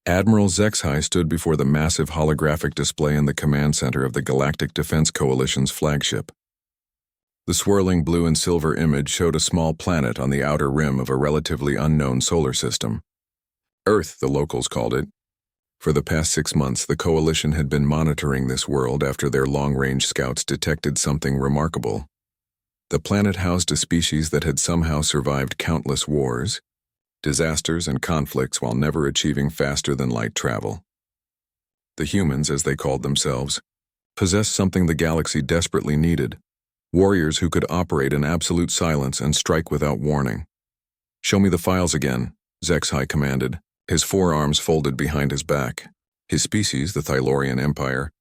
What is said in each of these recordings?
Admiral Zexhai stood before the massive holographic display in the command center of the Galactic Defense Coalition's flagship. The swirling blue and silver image showed a small planet on the outer rim of a relatively unknown solar system. Earth, the locals called it. For the past 6 months, the Coalition had been monitoring this world after their long-range scouts detected something remarkable. The planet housed a species that had somehow survived countless wars, disasters, and conflicts while never achieving faster-than-light travel. The humans, as they called themselves, possessed something the galaxy desperately needed: warriors who could operate in absolute silence and strike without warning. "Show me the files again," Zexhai commanded, his forearms folded behind his back. His species, the Thylorian Empire,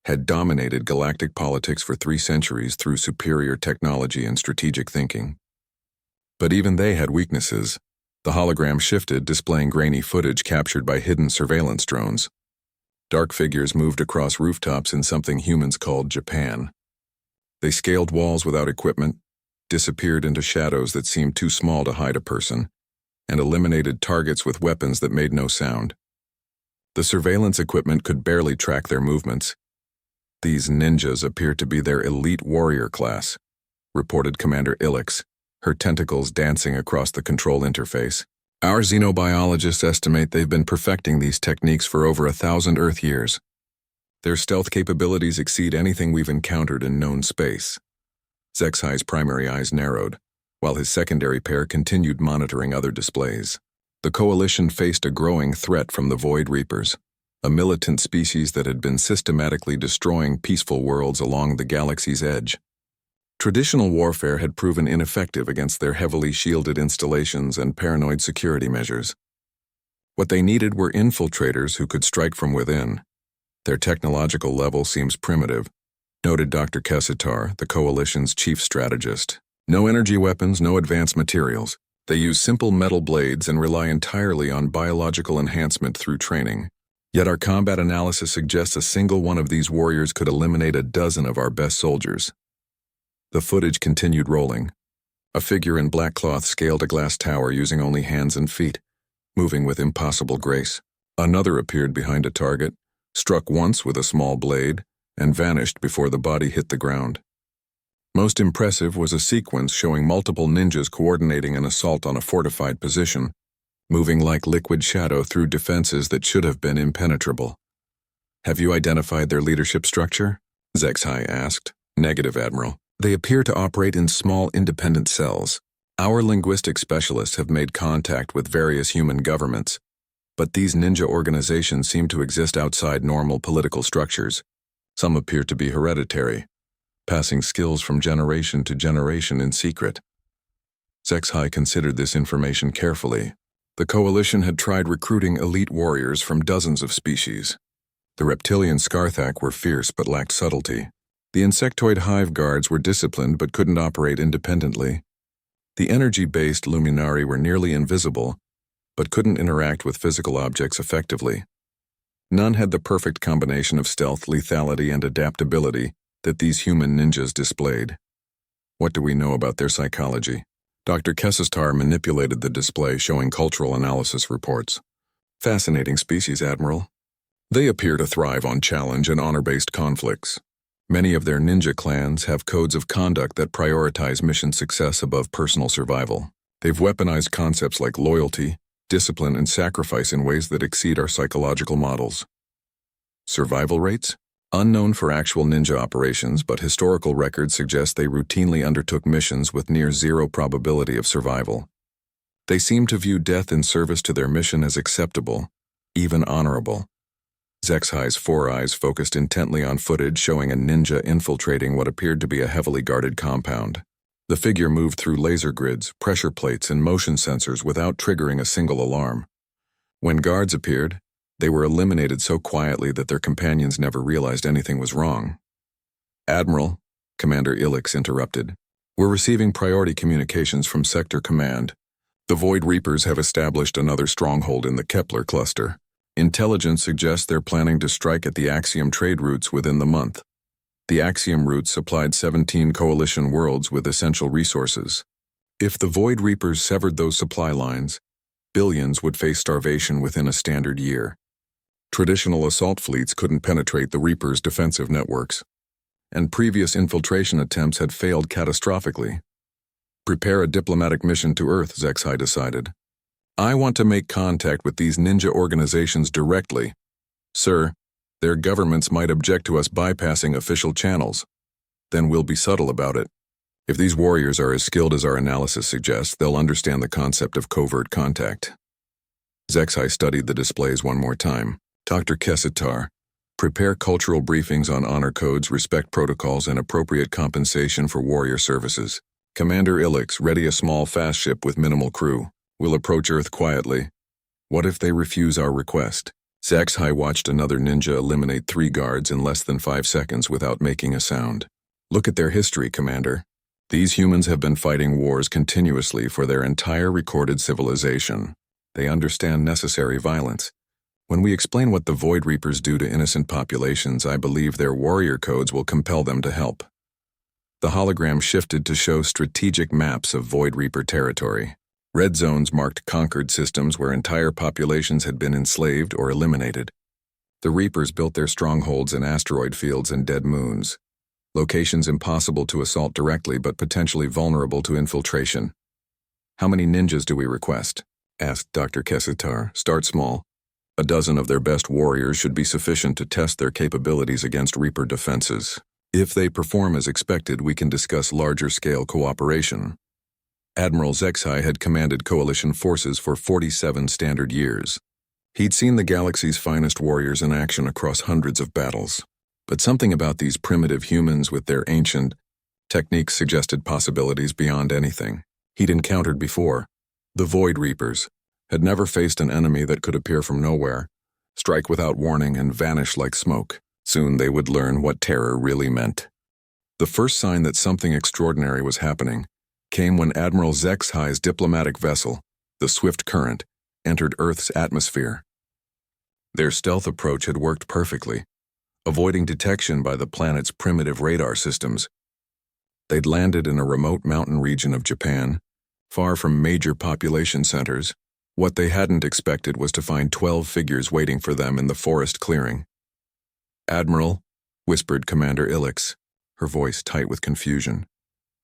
had dominated galactic politics for 3 centuries through superior technology and strategic thinking. But even they had weaknesses. The hologram shifted, displaying grainy footage captured by hidden surveillance drones. Dark figures moved across rooftops in something humans called Japan. They scaled walls without equipment, disappeared into shadows that seemed too small to hide a person, and eliminated targets with weapons that made no sound. The surveillance equipment could barely track their movements. "These ninjas appear to be their elite warrior class," reported Commander Ilix, her tentacles dancing across the control interface. "Our xenobiologists estimate they've been perfecting these techniques for over 1,000 Earth years. Their stealth capabilities exceed anything we've encountered in known space." Zexhai's primary eyes narrowed, while his secondary pair continued monitoring other displays. The Coalition faced a growing threat from the Void Reapers, a militant species that had been systematically destroying peaceful worlds along the galaxy's edge. Traditional warfare had proven ineffective against their heavily shielded installations and paranoid security measures. What they needed were infiltrators who could strike from within. "Their technological level seems primitive," noted Dr. Kessitar, the Coalition's chief strategist. "No energy weapons, no advanced materials. They use simple metal blades and rely entirely on biological enhancement through training. Yet our combat analysis suggests a single one of these warriors could eliminate a dozen of our best soldiers." The footage continued rolling. A figure in black cloth scaled a glass tower using only hands and feet, moving with impossible grace. Another appeared behind a target, struck once with a small blade, and vanished before the body hit the ground. Most impressive was a sequence showing multiple ninjas coordinating an assault on a fortified position, moving like liquid shadow through defenses that should have been impenetrable. "Have you identified their leadership structure?" Zexhai asked. "Negative, Admiral. They appear to operate in small independent cells. Our linguistic specialists have made contact with various human governments, but these ninja organizations seem to exist outside normal political structures. Some appear to be hereditary, passing skills from generation to generation in secret." Zexhai considered this information carefully. The Coalition had tried recruiting elite warriors from dozens of species. The reptilian Scarthak were fierce but lacked subtlety. The insectoid hive guards were disciplined but couldn't operate independently. The energy-based Luminari were nearly invisible, but couldn't interact with physical objects effectively. None had the perfect combination of stealth, lethality, and adaptability that these human ninjas displayed. "What do we know about their psychology?" Dr. Kessistar manipulated the display, showing cultural analysis reports. "Fascinating species, Admiral. They appear to thrive on challenge and honor-based conflicts. Many of their ninja clans have codes of conduct that prioritize mission success above personal survival. They've weaponized concepts like loyalty, discipline, and sacrifice in ways that exceed our psychological models." Survival rates? Unknown for actual ninja operations, but historical records suggest they routinely undertook missions with near zero probability of survival. They seem to view death in service to their mission as acceptable, even honorable. Zexhai's 4 eyes focused intently on footage showing a ninja infiltrating what appeared to be a heavily guarded compound. The figure moved through laser grids, pressure plates, and motion sensors without triggering a single alarm. When guards appeared, they were eliminated so quietly that their companions never realized anything was wrong. "Admiral," Commander Ilix interrupted, "we're receiving priority communications from Sector Command. The Void Reapers have established another stronghold in the Kepler cluster. Intelligence suggests they're planning to strike at the Axiom trade routes within the month. The Axiom routes supplied 17 Coalition worlds with essential resources. If the Void Reapers severed those supply lines, billions would face starvation within a standard year. Traditional assault fleets couldn't penetrate the Reapers' defensive networks, and previous infiltration attempts had failed catastrophically. Prepare a diplomatic mission to Earth, HFY decided. I want to make contact with these ninja organizations directly. Sir, their governments might object to us bypassing official channels. Then we'll be subtle about it. If these warriors are as skilled as our analysis suggests, they'll understand the concept of covert contact. HFY studied the displays one more time. Dr. Kesitar, prepare cultural briefings on honor codes, respect protocols, and appropriate compensation for warrior services. Commander Ilix, ready a small fast ship with minimal crew. We'll approach Earth quietly. What if they refuse our request? HFY watched another ninja eliminate 3 guards in less than 5 seconds without making a sound. Look at their history, Commander. These humans have been fighting wars continuously for their entire recorded civilization. They understand necessary violence. When we explain what the Void Reapers do to innocent populations, I believe their warrior codes will compel them to help. The hologram shifted to show strategic maps of Void Reaper territory. Red zones marked conquered systems where entire populations had been enslaved or eliminated. The Reapers built their strongholds in asteroid fields and dead moons. Locations impossible to assault directly but potentially vulnerable to infiltration. How many ninjas do we request? Asked Dr. Kesitar. Start small. 12 of their best warriors should be sufficient to test their capabilities against Reaper defenses. If they perform as expected, we can discuss larger-scale cooperation. Admiral HFY had commanded coalition forces for 47 standard years. He'd seen the galaxy's finest warriors in action across hundreds of battles. But something about these primitive humans with their ancient techniques suggested possibilities beyond anything he'd encountered before. The Void Reapers had never faced an enemy that could appear from nowhere, strike without warning, and vanish like smoke. Soon they would learn what terror really meant. The first sign that something extraordinary was happening came when Admiral HFY's diplomatic vessel, the Swift Current, entered Earth's atmosphere. Their stealth approach had worked perfectly, avoiding detection by the planet's primitive radar systems. They'd landed in a remote mountain region of Japan, far from major population centers. What they hadn't expected was to find 12 figures waiting for them in the forest clearing. Admiral, whispered Commander Ilix, her voice tight with confusion.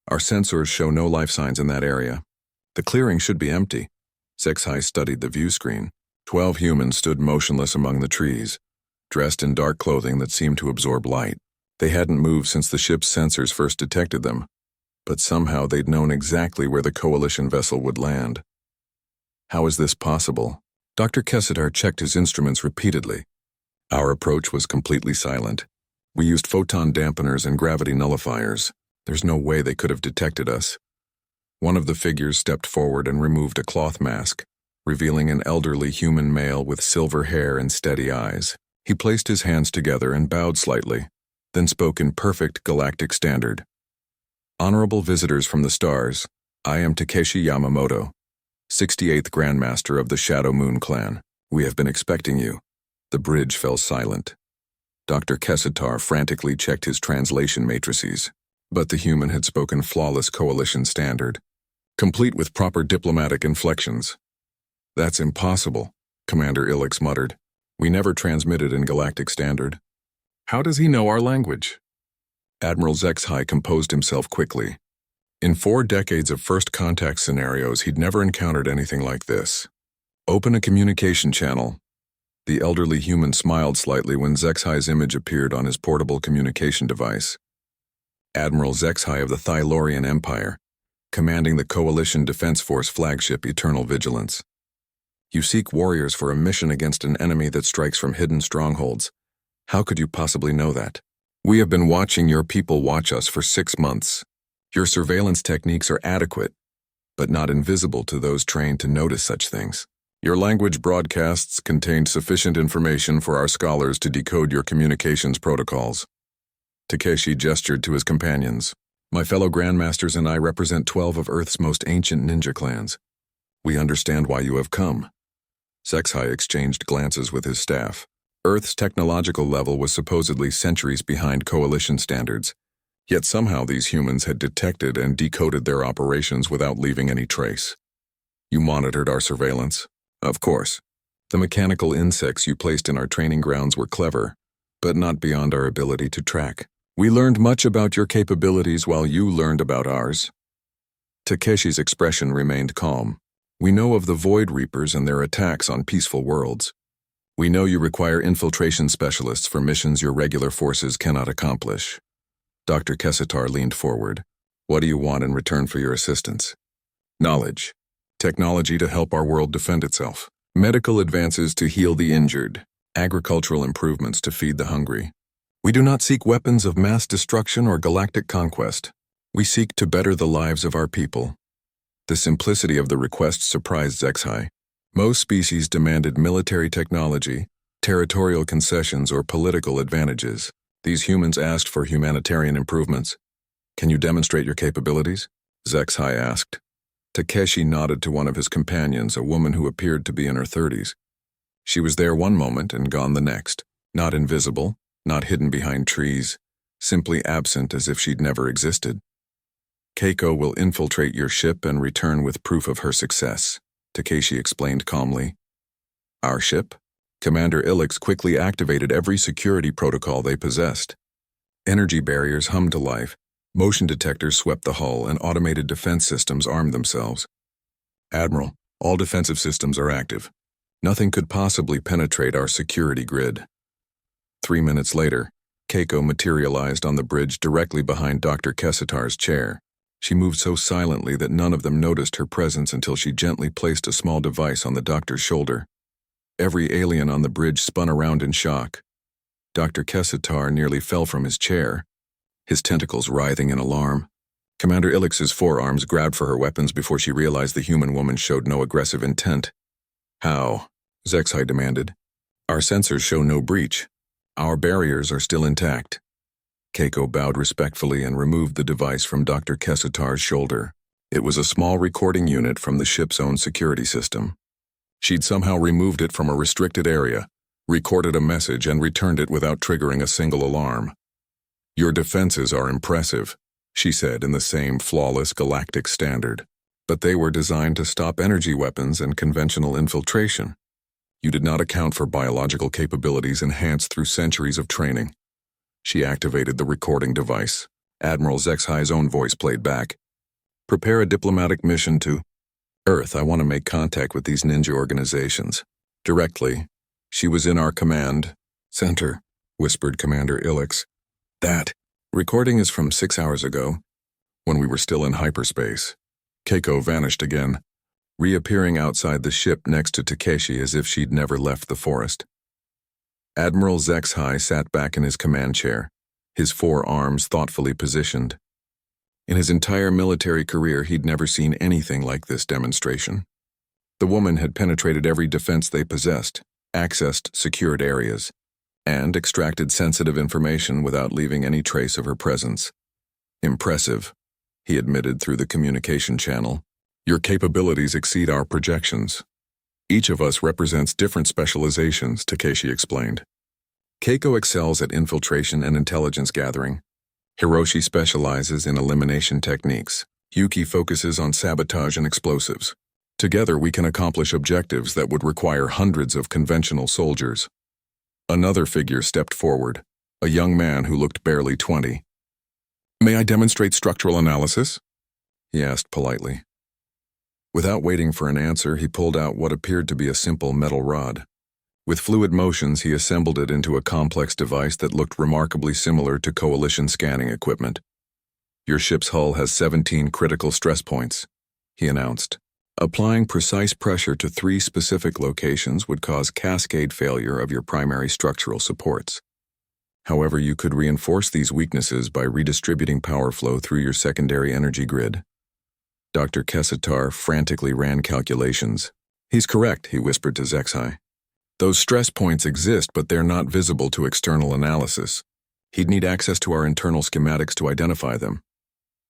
Our sensors show no life signs in that area. The clearing should be empty. HFY studied the view screen. 12 humans stood motionless among the trees, dressed in dark clothing that seemed to absorb light. They hadn't moved since the ship's sensors first detected them, but somehow they'd known exactly where the coalition vessel would land. How is this possible? Dr. Kesitar checked his instruments repeatedly. Our approach was completely silent. We used photon dampeners and gravity nullifiers. There's no way they could have detected us. One of the figures stepped forward and removed a cloth mask, revealing an elderly human male with silver hair and steady eyes. He placed his hands together and bowed slightly, then spoke in perfect galactic standard. Honorable visitors from the stars, I am Takeshi Yamamoto, 68th Grandmaster of the Shadow Moon Clan. We have been expecting you. The bridge fell silent. Dr. Kesitar frantically checked his translation matrices, but the human had spoken flawless coalition standard, complete with proper diplomatic inflections. That's impossible, Commander Ilix muttered. We never transmitted in galactic standard. How does he know our language? Admiral HFY composed himself quickly. In 4 decades of first contact scenarios, he'd never encountered anything like this. Open a communication channel. The elderly human smiled slightly when HFY's image appeared on his portable communication device. Admiral HFY of the Thylorian Empire, commanding the Coalition Defense Force flagship Eternal Vigilance. You seek warriors for a mission against an enemy that strikes from hidden strongholds. How could you possibly know that? We have been watching your people watch us for 6 months. Your surveillance techniques are adequate, but not invisible to those trained to notice such things. Your language broadcasts contained sufficient information for our scholars to decode your communications protocols. Takeshi gestured to his companions. My fellow Grandmasters and I represent 12 of Earth's most ancient ninja clans. We understand why you have come. HFY exchanged glances with his staff. Earth's technological level was supposedly centuries behind coalition standards, yet somehow these humans had detected and decoded their operations without leaving any trace. You monitored our surveillance? Of course. The mechanical insects you placed in our training grounds were clever, but not beyond our ability to track. We learned much about your capabilities while you learned about ours. Takeshi's expression remained calm. We know of the Void Reapers and their attacks on peaceful worlds. We know you require infiltration specialists for missions your regular forces cannot accomplish. Dr. Kessitar leaned forward. What do you want in return for your assistance? Knowledge. Technology to help our world defend itself. Medical advances to heal the injured. Agricultural improvements to feed the hungry. We do not seek weapons of mass destruction or galactic conquest. We seek to better the lives of our people. The simplicity of the request surprised Zexhai. Most species demanded military technology, territorial concessions, or political advantages. These humans asked for humanitarian improvements. Can you demonstrate your capabilities? Zexhai asked. Takeshi nodded to one of his companions, a woman who appeared to be in her 30s. She was there one moment and gone the next, not invisible, not hidden behind trees, simply absent as if she'd never existed. Keiko will infiltrate your ship and return with proof of her success, Takeshi explained calmly. Our ship? Commander Ilix quickly activated every security protocol they possessed. Energy barriers hummed to life, motion detectors swept the hull, and automated defense systems armed themselves. Admiral, all defensive systems are active. Nothing could possibly penetrate our security grid. 3 minutes later, Keiko materialized on the bridge directly behind Dr. Kessitar's chair. She moved so silently that none of them noticed her presence until she gently placed a small device on the doctor's shoulder. Every alien on the bridge spun around in shock. Dr. Kessitar nearly fell from his chair, his tentacles writhing in alarm. Commander Ilix's forearms grabbed for her weapons before she realized the human woman showed no aggressive intent. How? Zexhai demanded. Our sensors show no breach. Our barriers are still intact. Keiko bowed respectfully and removed the device from Dr. Kessitar's shoulder. It was a small recording unit from the ship's own security system. She'd somehow removed it from a restricted area, recorded a message, and returned it without triggering a single alarm. Your defenses are impressive, she said in the same flawless galactic standard. But they were designed to stop energy weapons and conventional infiltration. You did not account for biological capabilities enhanced through centuries of training. She activated the recording device. Admiral Zexhai's own voice played back. Prepare a diplomatic mission to Earth. I want to make contact with these ninja organizations. Directly. She was in our command center, whispered Commander Ilix. That recording is from 6 hours ago, when we were still in hyperspace. Keiko vanished again, reappearing outside the ship next to Takeshi as if she'd never left the forest. Admiral Zexhai sat back in his command chair, his forearms thoughtfully positioned. In his entire military career, he'd never seen anything like this demonstration. The woman had penetrated every defense they possessed, accessed secured areas, and extracted sensitive information without leaving any trace of her presence. Impressive, he admitted through the communication channel. Your capabilities exceed our projections. Each of us represents different specializations, Takeshi explained. Keiko excels at infiltration and intelligence gathering. Hiroshi specializes in elimination techniques. Yuki focuses on sabotage and explosives. Together we can accomplish objectives that would require hundreds of conventional soldiers. Another figure stepped forward, a young man who looked barely 20. May I demonstrate structural analysis? He asked politely. Without waiting for an answer, he pulled out what appeared to be a simple metal rod. With fluid motions, he assembled it into a complex device that looked remarkably similar to Coalition scanning equipment. Your ship's hull has 17 critical stress points, he announced. Applying precise pressure to 3 specific locations would cause cascade failure of your primary structural supports. However, you could reinforce these weaknesses by redistributing power flow through your secondary energy grid. Dr. Kessitar frantically ran calculations. He's correct, he whispered to Zexhai. Those stress points exist, but they're not visible to external analysis. He'd need access to our internal schematics to identify them.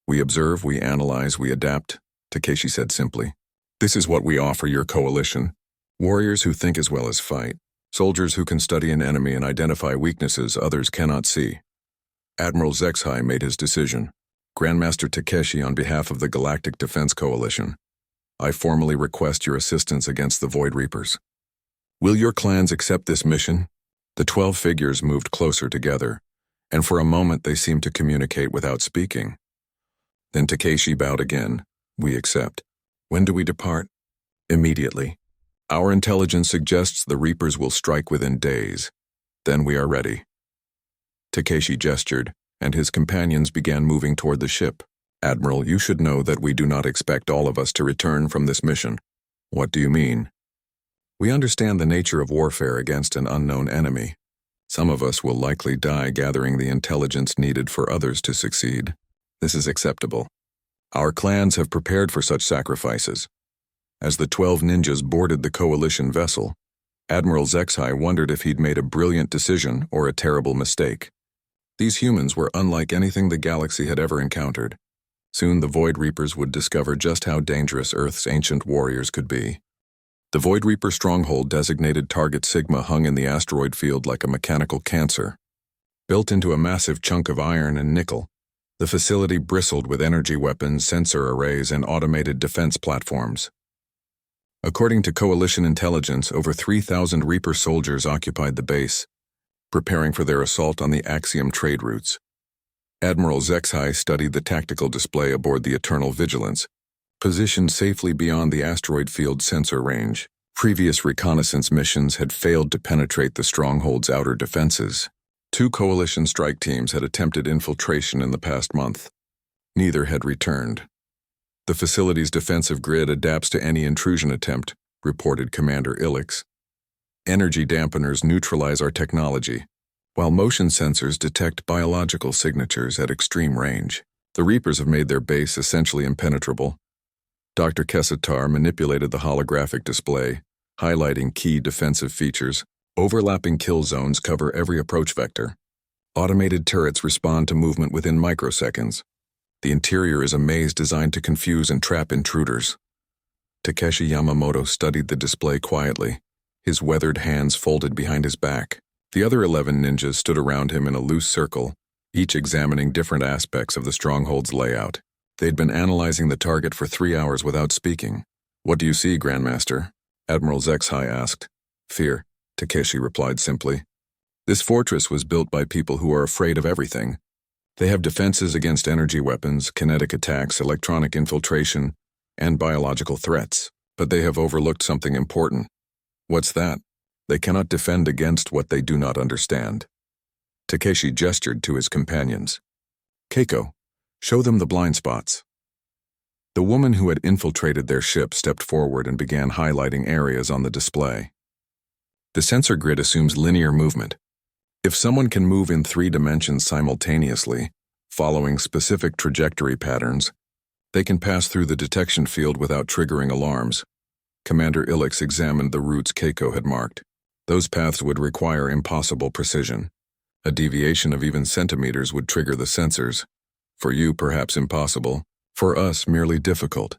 We observe, we analyze, we adapt, Takeshi said simply. This is what we offer your coalition. Warriors who think as well as fight. Soldiers who can study an enemy and identify weaknesses others cannot see. Admiral Zexhai made his decision. Grandmaster Takeshi on behalf of the Galactic Defense Coalition. I formally request your assistance against the Void Reapers. Will your clans accept this mission? The 12 figures moved closer together, and for a moment they seemed to communicate without speaking. Then Takeshi bowed again. We accept. When do we depart? Immediately. Our intelligence suggests the Reapers will strike within days. Then we are ready. Takeshi gestured, and his companions began moving toward the ship. Admiral, you should know that we do not expect all of us to return from this mission. What do you mean? We understand the nature of warfare against an unknown enemy. Some of us will likely die gathering the intelligence needed for others to succeed. This is acceptable. Our clans have prepared for such sacrifices. As the 12 ninjas boarded the coalition vessel, Admiral Zexai wondered if he'd made a brilliant decision or a terrible mistake. These humans were unlike anything the galaxy had ever encountered. Soon the Void Reapers would discover just how dangerous Earth's ancient warriors could be. The Void Reaper stronghold designated Target Sigma hung in the asteroid field like a mechanical cancer. Built into a massive chunk of iron and nickel, the facility bristled with energy weapons, sensor arrays, and automated defense platforms. According to Coalition intelligence, over 3,000 Reaper soldiers occupied the base, preparing for their assault on the Axiom trade routes. Admiral Zexai studied the tactical display aboard the Eternal Vigilance, positioned safely beyond the asteroid field sensor range. Previous reconnaissance missions had failed to penetrate the stronghold's outer defenses. 2 Coalition strike teams had attempted infiltration in the past month. Neither had returned. The facility's defensive grid adapts to any intrusion attempt, reported Commander Ilix. Energy dampeners neutralize our technology, while motion sensors detect biological signatures at extreme range. The Reapers have made their base essentially impenetrable. Dr. Kessitar manipulated the holographic display, highlighting key defensive features. Overlapping kill zones cover every approach vector. Automated turrets respond to movement within microseconds. The interior is a maze designed to confuse and trap intruders. Takeshi Yamamoto studied the display quietly, his weathered hands folded behind his back. The other 11 ninjas stood around him in a loose circle, each examining different aspects of the stronghold's layout. They'd been analyzing the target for 3 hours without speaking. What do you see, Grandmaster? Admiral Zexai asked. Fear, Takeshi replied simply. This fortress was built by people who are afraid of everything. They have defenses against energy weapons, kinetic attacks, electronic infiltration, and biological threats. But they have overlooked something important. What's that? They cannot defend against what they do not understand. Takeshi gestured to his companions. Keiko, show them the blind spots. The woman who had infiltrated their ship stepped forward and began highlighting areas on the display. The sensor grid assumes linear movement. If someone can move in 3 dimensions simultaneously, following specific trajectory patterns, they can pass through the detection field without triggering alarms. Commander Ilix examined the routes Keiko had marked. Those paths would require impossible precision. A deviation of even centimeters would trigger the sensors. For you, perhaps impossible. For us, merely difficult.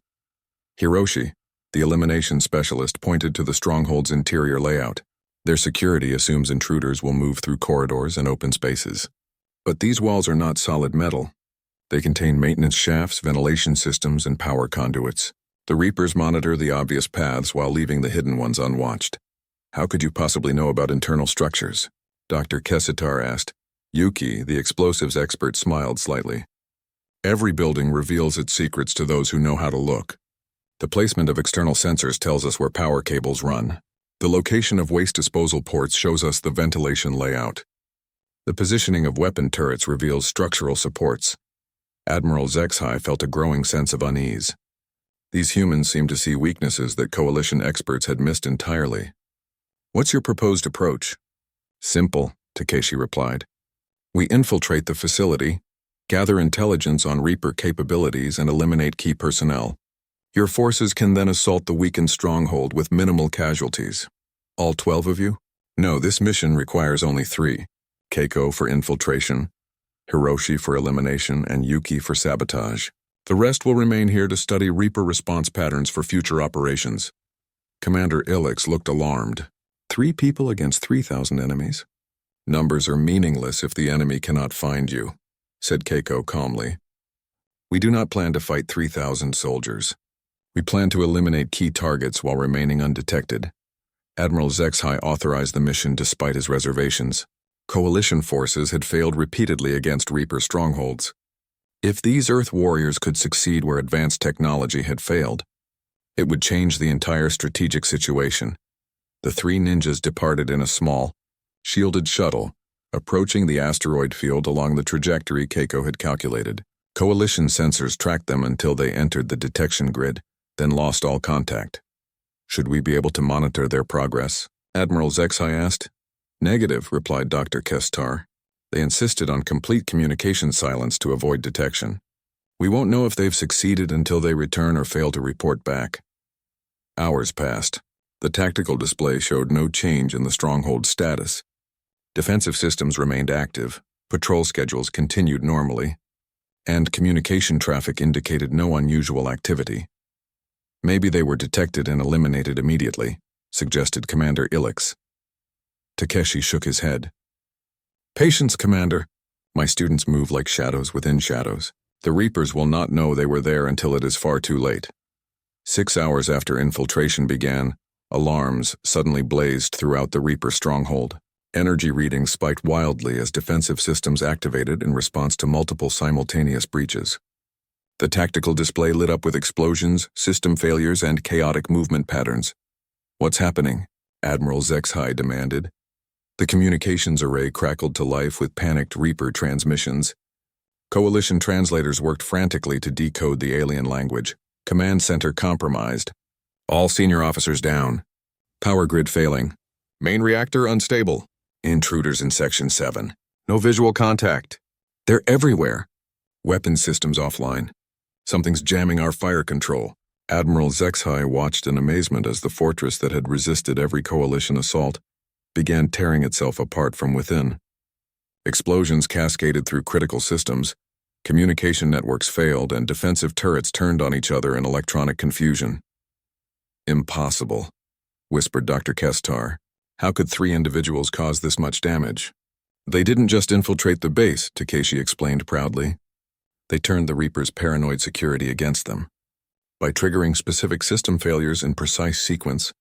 Hiroshi, the elimination specialist, pointed to the stronghold's interior layout. Their security assumes intruders will move through corridors and open spaces. But these walls are not solid metal. They contain maintenance shafts, ventilation systems, and power conduits. The Reapers monitor the obvious paths while leaving the hidden ones unwatched. How could you possibly know about internal structures? Dr. Kessitar asked. Yuki, the explosives expert, smiled slightly. Every building reveals its secrets to those who know how to look. The placement of external sensors tells us where power cables run. The location of waste disposal ports shows us the ventilation layout. The positioning of weapon turrets reveals structural supports. Admiral Zexai felt a growing sense of unease. These humans seemed to see weaknesses that Coalition experts had missed entirely. What's your proposed approach? Simple, Takeshi replied. We infiltrate the facility, gather intelligence on Reaper capabilities, and eliminate key personnel. Your forces can then assault the weakened stronghold with minimal casualties. All 12 of you? No, this mission requires only 3. Keiko for infiltration, Hiroshi for elimination, and Yuki for sabotage. The rest will remain here to study Reaper response patterns for future operations. Commander Ilix looked alarmed. 3 people against 3,000 enemies? Numbers are meaningless if the enemy cannot find you, said Keiko calmly. We do not plan to fight 3,000 soldiers. We plan to eliminate key targets while remaining undetected. Admiral Zexhai authorized the mission despite his reservations. Coalition forces had failed repeatedly against Reaper strongholds. If these Earth warriors could succeed where advanced technology had failed, it would change the entire strategic situation. The three ninjas departed in a small, shielded shuttle, approaching the asteroid field along the trajectory Keiko had calculated. Coalition sensors tracked them until they entered the detection grid, then lost all contact. Should we be able to monitor their progress? Admiral Zexhai asked. Negative, replied Dr. Kestar. They insisted on complete communication silence to avoid detection. We won't know if they've succeeded until they return or fail to report back. Hours passed. The tactical display showed no change in the stronghold status. Defensive systems remained active, patrol schedules continued normally, and communication traffic indicated no unusual activity. Maybe they were detected and eliminated immediately, suggested Commander Ilix. Takeshi shook his head. Patience, Commander. My students move like shadows within shadows. The Reapers will not know they were there until it is far too late. 6 hours after infiltration began, alarms suddenly blazed throughout the Reaper stronghold. Energy readings spiked wildly as defensive systems activated in response to multiple simultaneous breaches. The tactical display lit up with explosions, system failures, and chaotic movement patterns. What's happening? Admiral Zexhai demanded. The communications array crackled to life with panicked Reaper transmissions. Coalition translators worked frantically to decode the alien language. Command center compromised. All senior officers down. Power grid failing. Main reactor unstable. Intruders in Section 7. No visual contact. They're everywhere. Weapons systems offline. Something's jamming our fire control. Admiral Zexhai watched in amazement as the fortress that had resisted every coalition assault began tearing itself apart from within. Explosions cascaded through critical systems, communication networks failed, and defensive turrets turned on each other in electronic confusion. Impossible, whispered Dr. Kestar. How could 3 individuals cause this much damage? They didn't just infiltrate the base, Takeshi explained proudly. They turned the Reaper's paranoid security against them. By triggering specific system failures in precise sequence,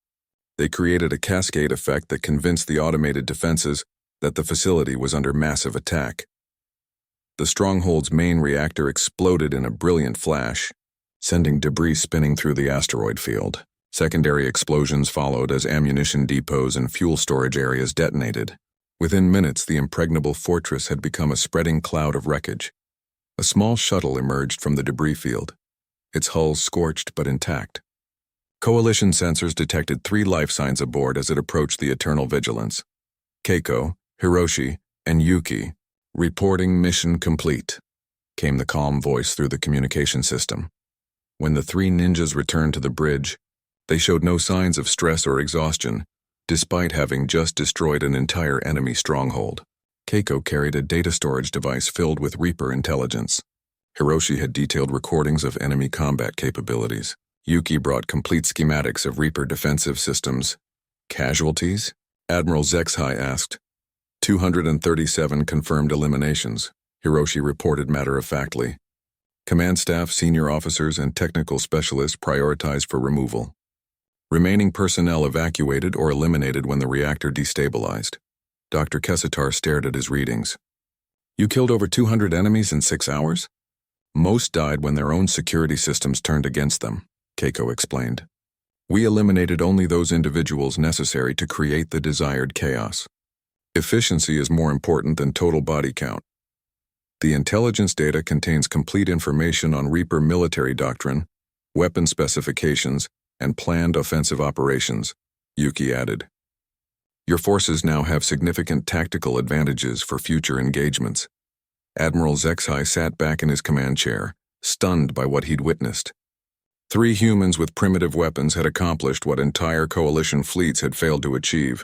they created a cascade effect that convinced the automated defenses that the facility was under massive attack. The stronghold's main reactor exploded in a brilliant flash, sending debris spinning through the asteroid field. Secondary explosions followed as ammunition depots and fuel storage areas detonated. Within minutes, the impregnable fortress had become a spreading cloud of wreckage. A small shuttle emerged from the debris field, its hull scorched but intact. Coalition sensors detected 3 life signs aboard as it approached the Eternal Vigilance. Keiko, Hiroshi, and Yuki, reporting mission complete, came the calm voice through the communication system. When the 3 ninjas returned to the bridge, they showed no signs of stress or exhaustion, despite having just destroyed an entire enemy stronghold. Keiko carried a data storage device filled with Reaper intelligence. Hiroshi had detailed recordings of enemy combat capabilities. Yuki brought complete schematics of Reaper defensive systems. Casualties? Admiral Zexhai asked. 237 confirmed eliminations, Hiroshi reported matter-of-factly. Command staff, senior officers, and technical specialists prioritized for removal. Remaining personnel evacuated or eliminated when the reactor destabilized. Dr. Kesitar stared at his readings. You killed over 200 enemies in 6 hours? Most died when their own security systems turned against them, Keiko explained. We eliminated only those individuals necessary to create the desired chaos. Efficiency is more important than total body count. The intelligence data contains complete information on Reaper military doctrine, weapon specifications, and planned offensive operations, Yuki added. Your forces now have significant tactical advantages for future engagements. Admiral Zexhai sat back in his command chair, stunned by what he'd witnessed. 3 humans with primitive weapons had accomplished what entire coalition fleets had failed to achieve.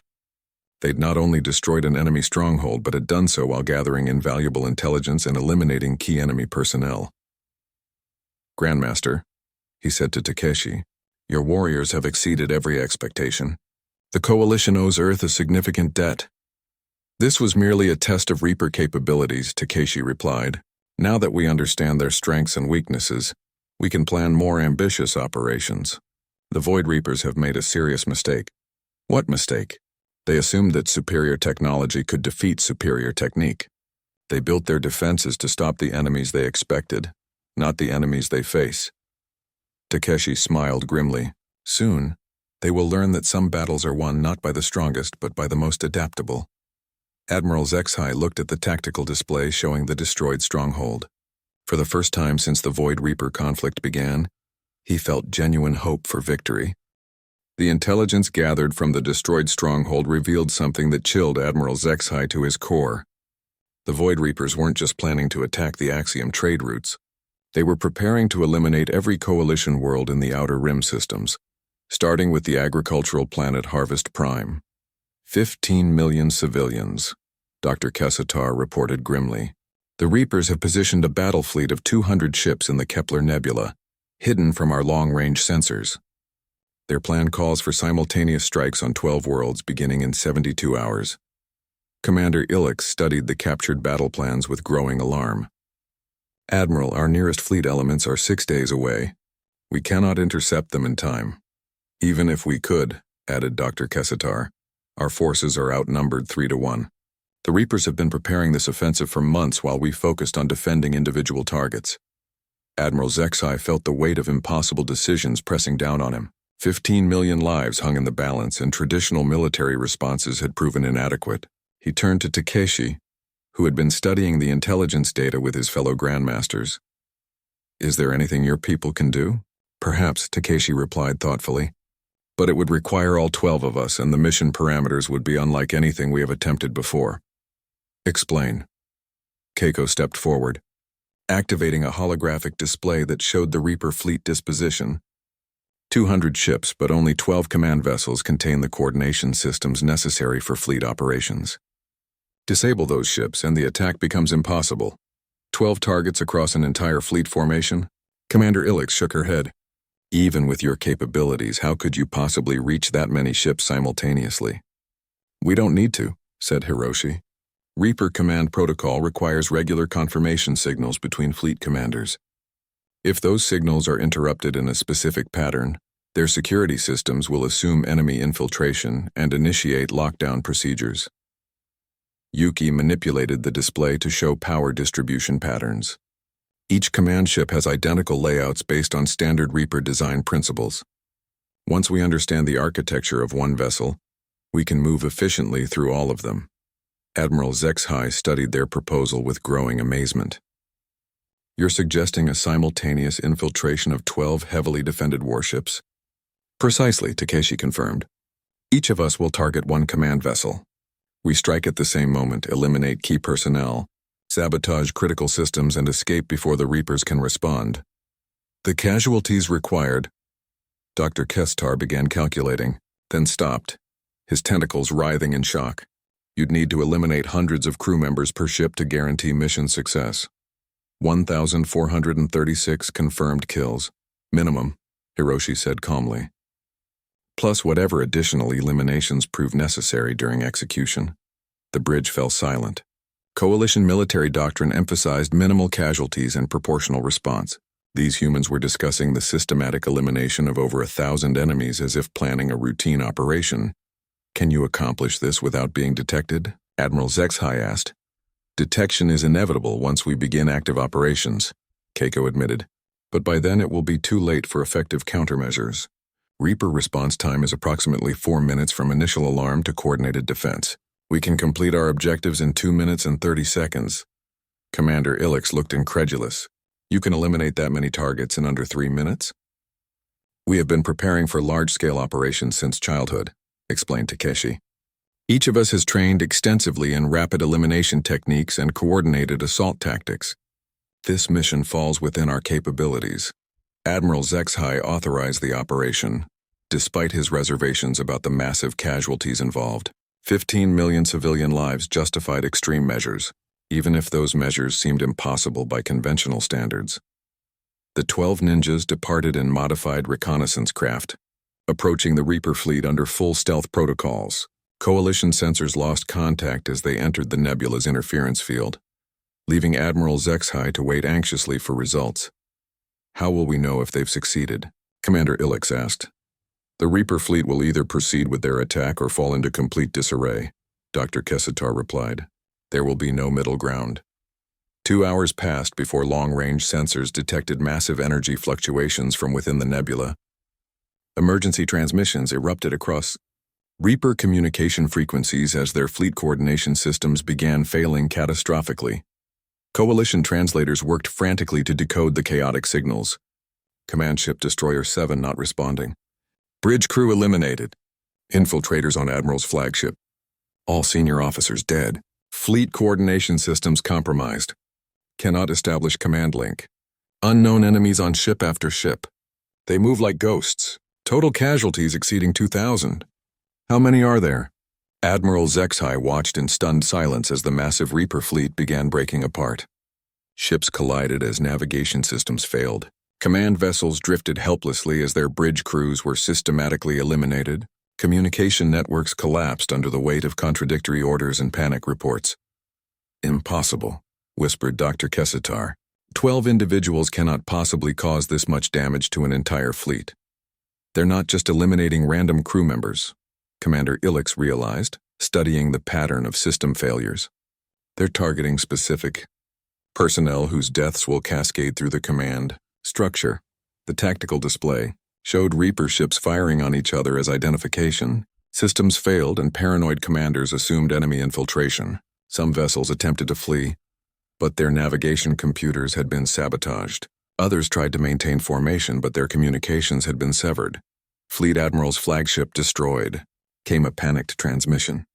They'd not only destroyed an enemy stronghold, but had done so while gathering invaluable intelligence and eliminating key enemy personnel. Grandmaster, he said to Takeshi, your warriors have exceeded every expectation. The Coalition owes Earth a significant debt. This was merely a test of Reaper capabilities, Takeshi replied. Now that we understand their strengths and weaknesses, we can plan more ambitious operations. The Void Reapers have made a serious mistake. What mistake? They assumed that superior technology could defeat superior technique. They built their defenses to stop the enemies they expected, not the enemies they face. Takeshi smiled grimly. Soon, they will learn that some battles are won not by the strongest but by the most adaptable. Admiral Zexhai looked at the tactical display showing the destroyed stronghold. For the first time since the Void Reaper conflict began, he felt genuine hope for victory. The intelligence gathered from the destroyed stronghold revealed something that chilled Admiral Zexhai to his core. The Void Reapers weren't just planning to attack the Axiom trade routes. They were preparing to eliminate every coalition world in the Outer Rim systems, starting with the agricultural planet Harvest Prime. 15 million civilians, Dr. Kessatar reported grimly. The Reapers have positioned a battle fleet of 200 ships in the Kepler Nebula, hidden from our long-range sensors. Their plan calls for simultaneous strikes on 12 worlds beginning in 72 hours. Commander Ilix studied the captured battle plans with growing alarm. Admiral, our nearest fleet elements are 6 days away. We cannot intercept them in time. Even if we could, added Dr. Kessatar, our forces are outnumbered 3-1. The Reapers have been preparing this offensive for months while we focused on defending individual targets. Admiral Zexhai felt the weight of impossible decisions pressing down on him. 15 million lives hung in the balance, and traditional military responses had proven inadequate. He turned to Takeshi, who had been studying the intelligence data with his fellow grandmasters. Is there anything your people can do? Perhaps, Takeshi replied thoughtfully. But it would require all 12 of us, and the mission parameters would be unlike anything we have attempted before. Explain. Keiko stepped forward, activating a holographic display that showed the Reaper fleet disposition. 200 ships, but only 12 command vessels contain the coordination systems necessary for fleet operations. Disable those ships and the attack becomes impossible. 12 targets across an entire fleet formation? Commander Ilix shook her head. Even with your capabilities, how could you possibly reach that many ships simultaneously? We don't need to, said Hiroshi. Reaper command protocol requires regular confirmation signals between fleet commanders. If those signals are interrupted in a specific pattern, their security systems will assume enemy infiltration and initiate lockdown procedures. Yuki manipulated the display to show power distribution patterns. Each command ship has identical layouts based on standard Reaper design principles. Once we understand the architecture of one vessel, we can move efficiently through all of them. Admiral Zexhai studied their proposal with growing amazement. You're suggesting a simultaneous infiltration of 12 heavily defended warships? Precisely, Takeshi confirmed. Each of us will target one command vessel. We strike at the same moment, eliminate key personnel, sabotage critical systems, and escape before the Reapers can respond. The casualties required. Dr. Kestar began calculating, then stopped, his tentacles writhing in shock. You'd need to eliminate hundreds of crew members per ship to guarantee mission success. 1,436 confirmed kills. Minimum, Hiroshi said calmly. Plus whatever additional eliminations prove necessary during execution. The bridge fell silent. Coalition military doctrine emphasized minimal casualties and proportional response. These humans were discussing the systematic elimination of over 1,000 enemies as if planning a routine operation. Can you accomplish this without being detected? Admiral Zexhai asked. Detection is inevitable once we begin active operations, Keiko admitted, but by then it will be too late for effective countermeasures. Reaper response time is approximately 4 minutes from initial alarm to coordinated defense. We can complete our objectives in 2 minutes and 30 seconds. Commander Ilix looked incredulous. You can eliminate that many targets in under 3 minutes? We have been preparing for large-scale operations since childhood, explained Takeshi. Each of us has trained extensively in rapid elimination techniques and coordinated assault tactics. This mission falls within our capabilities. Admiral Zexhai authorized the operation, despite his reservations about the massive casualties involved. 15 million civilian lives justified extreme measures, even if those measures seemed impossible by conventional standards. The 12 ninjas departed in modified reconnaissance craft, approaching the Reaper fleet under full stealth protocols. Coalition sensors lost contact as they entered the nebula's interference field, leaving Admiral Zexhai to wait anxiously for results. How will we know if they've succeeded? Commander Ilix asked. The Reaper fleet will either proceed with their attack or fall into complete disarray, Dr. Kessitar replied. There will be no middle ground. 2 hours passed before long-range sensors detected massive energy fluctuations from within the nebula. Emergency transmissions erupted across Reaper communication frequencies as their fleet coordination systems began failing catastrophically. Coalition translators worked frantically to decode the chaotic signals. Command Ship Destroyer 7 not responding. Bridge crew eliminated. Infiltrators on Admiral's flagship. All senior officers dead. Fleet coordination systems compromised. Cannot establish command link. Unknown enemies on ship after ship. They move like ghosts. Total casualties exceeding 2,000. How many are there? Admiral HFY watched in stunned silence as the massive Reaper fleet began breaking apart. Ships collided as navigation systems failed. Command vessels drifted helplessly as their bridge crews were systematically eliminated. Communication networks collapsed under the weight of contradictory orders and panic reports. Impossible, whispered Dr. Kessitar. 12 individuals cannot possibly cause this much damage to an entire fleet. They're not just eliminating random crew members, Commander Ilix realized, studying the pattern of system failures. They're targeting specific personnel whose deaths will cascade through the command structure. The tactical display showed Reaper ships firing on each other as identification. Systems failed and paranoid commanders assumed enemy infiltration. Some vessels attempted to flee, but their navigation computers had been sabotaged. Others tried to maintain formation, but their communications had been severed. Fleet Admiral's flagship destroyed. Came a panicked transmission.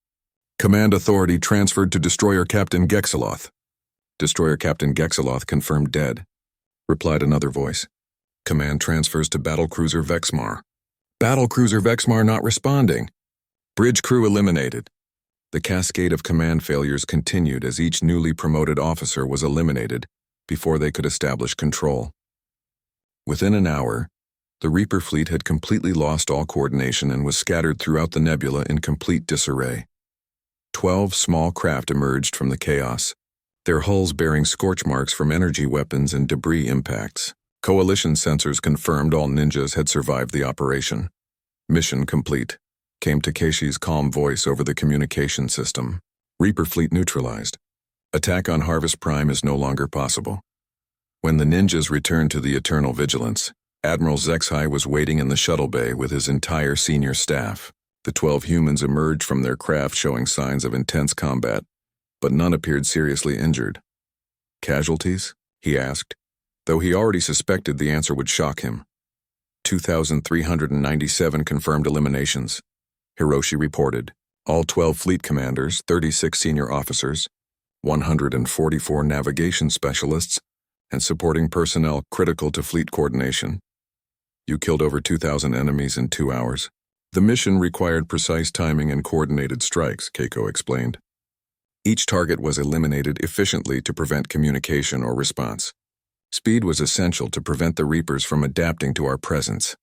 Command authority transferred to Destroyer Captain Gexaloth. Destroyer Captain Gexaloth confirmed dead, replied another voice. Command transfers to Battlecruiser Vexmar. Battlecruiser Vexmar not responding. Bridge crew eliminated. The cascade of command failures continued as each newly promoted officer was eliminated before they could establish control. Within an hour, the Reaper fleet had completely lost all coordination and was scattered throughout the nebula in complete disarray. 12 small craft emerged from the chaos, their hulls bearing scorch marks from energy weapons and debris impacts. Coalition sensors confirmed all ninjas had survived the operation. Mission complete, came Takeshi's calm voice over the communication system. Reaper fleet neutralized. Attack on Harvest Prime is no longer possible. When the ninjas returned to the Eternal Vigilance, Admiral HFY was waiting in the shuttle bay with his entire senior staff. The 12 humans emerged from their craft showing signs of intense combat, but none appeared seriously injured. Casualties? He asked, though he already suspected the answer would shock him. 2,397 confirmed eliminations, Hiroshi reported. All 12 fleet commanders, 36 senior officers, 144 navigation specialists, and supporting personnel critical to fleet coordination. You killed over 2,000 enemies in 2 hours. The mission required precise timing and coordinated strikes, Keiko explained. Each target was eliminated efficiently to prevent communication or response. Speed was essential to prevent the Reapers from adapting to our presence.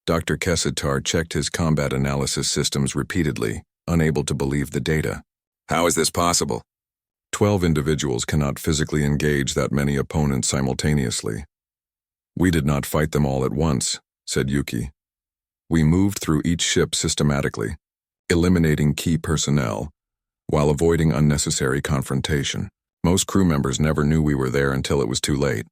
Dr. Kessitar checked his combat analysis systems repeatedly, unable to believe the data. How is this possible? 12 individuals cannot physically engage that many opponents simultaneously. We did not fight them all at once, said Yuki. We moved through each ship systematically, eliminating key personnel, while avoiding unnecessary confrontation. Most crew members never knew we were there until it was too late.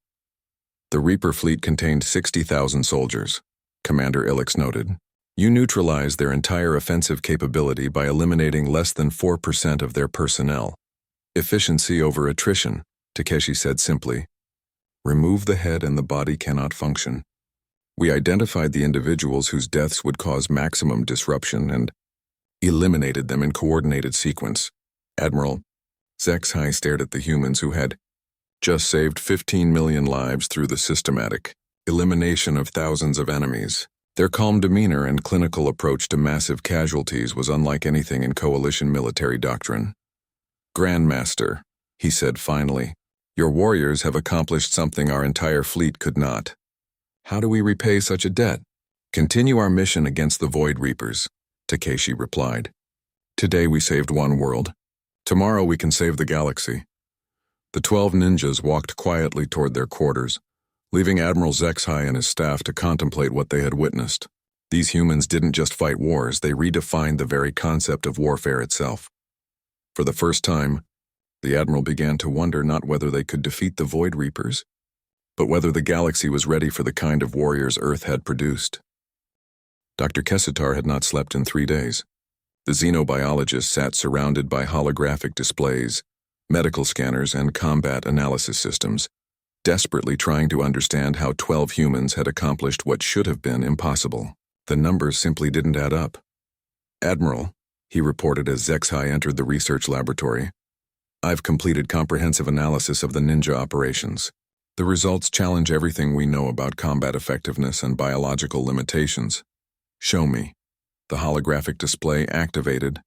The Reaper fleet contained 60,000 soldiers, Commander Ilix noted. You neutralized their entire offensive capability by eliminating less than 4% of their personnel. Efficiency over attrition, Takeshi said simply. Remove the head and the body cannot function. We identified the individuals whose deaths would cause maximum disruption and eliminated them in coordinated sequence. Admiral HFY stared at the humans who had just saved 15 million lives through the systematic elimination of thousands of enemies. Their calm demeanor and clinical approach to massive casualties was unlike anything in coalition military doctrine. Grandmaster, he said finally, your warriors have accomplished something our entire fleet could not. How do we repay such a debt? Continue our mission against the Void Reapers, Takeshi replied. Today we saved one world. Tomorrow we can save the galaxy. The 12 ninjas walked quietly toward their quarters, leaving Admiral HFY and his staff to contemplate what they had witnessed. These humans didn't just fight wars, they redefined the very concept of warfare itself. For the first time, the Admiral began to wonder not whether they could defeat the Void Reapers, but whether the galaxy was ready for the kind of warriors Earth had produced. Dr. Kessitar had not slept in 3 days. The xenobiologist sat surrounded by holographic displays, medical scanners, and combat analysis systems, desperately trying to understand how 12 humans had accomplished what should have been impossible. The numbers simply didn't add up. "Admiral," he reported as Zexhai entered the research laboratory, "I've completed comprehensive analysis of the ninja operations. The results challenge everything we know about combat effectiveness and biological limitations. Show me." The holographic display activated,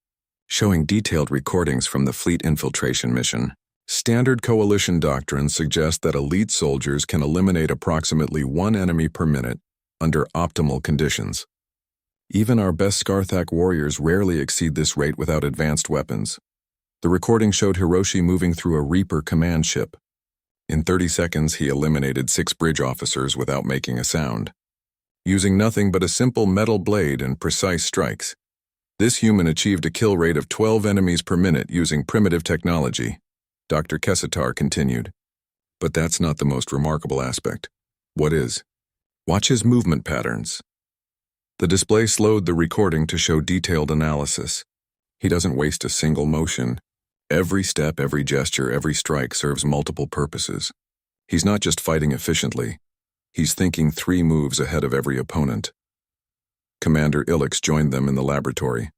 showing detailed recordings from the fleet infiltration mission. Standard coalition doctrines suggest that elite soldiers can eliminate approximately 1 enemy per minute under optimal conditions. Even our best Scarthak warriors rarely exceed this rate without advanced weapons. The recording showed Hiroshi moving through a Reaper command ship. In 30 seconds, he eliminated 6 bridge officers without making a sound, using nothing but a simple metal blade and precise strikes. This human achieved a kill rate of 12 enemies per minute using primitive technology, Dr. Kessitar continued. But that's not the most remarkable aspect. What is? Watch his movement patterns. The display slowed the recording to show detailed analysis. He doesn't waste a single motion. Every step, every gesture, every strike serves multiple purposes. He's not just fighting efficiently. He's thinking 3 moves ahead of every opponent. Commander Ilix joined them in the laboratory,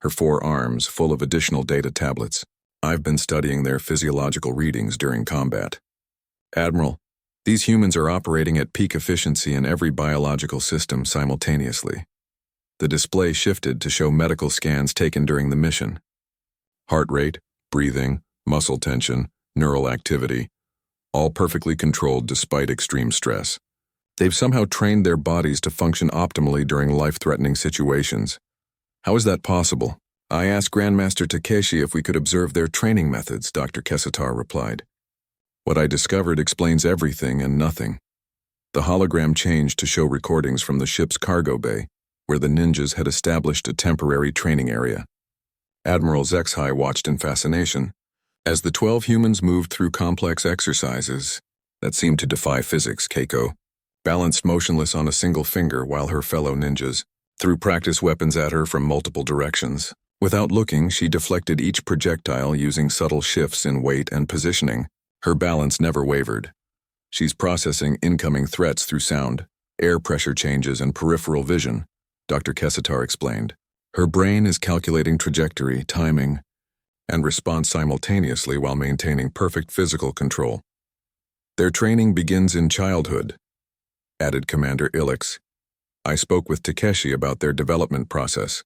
her 4 arms full of additional data tablets. "I've been studying their physiological readings during combat. Admiral, these humans are operating at peak efficiency in every biological system simultaneously." The display shifted to show medical scans taken during the mission. Heart rate, breathing, muscle tension, neural activity, all perfectly controlled despite extreme stress. They've somehow trained their bodies to function optimally during life-threatening situations. "How is that possible?" "I asked Grandmaster Takeshi if we could observe their training methods," Dr. Kessitar replied. "What I discovered explains everything and nothing." The hologram changed to show recordings from the ship's cargo bay, where the ninjas had established a temporary training area. Admiral Zexhai watched in fascination as the 12 humans moved through complex exercises that seemed to defy physics. Keiko balanced motionless on a single finger while her fellow ninjas threw practice weapons at her from multiple directions. Without looking, she deflected each projectile using subtle shifts in weight and positioning. Her balance never wavered. "She's processing incoming threats through sound, air pressure changes, and peripheral vision," Dr. Kessitar explained. "Her brain is calculating trajectory, timing, and response simultaneously while maintaining perfect physical control. Their training begins in childhood," added Commander Ilix. "I spoke with Takeshi about their development process.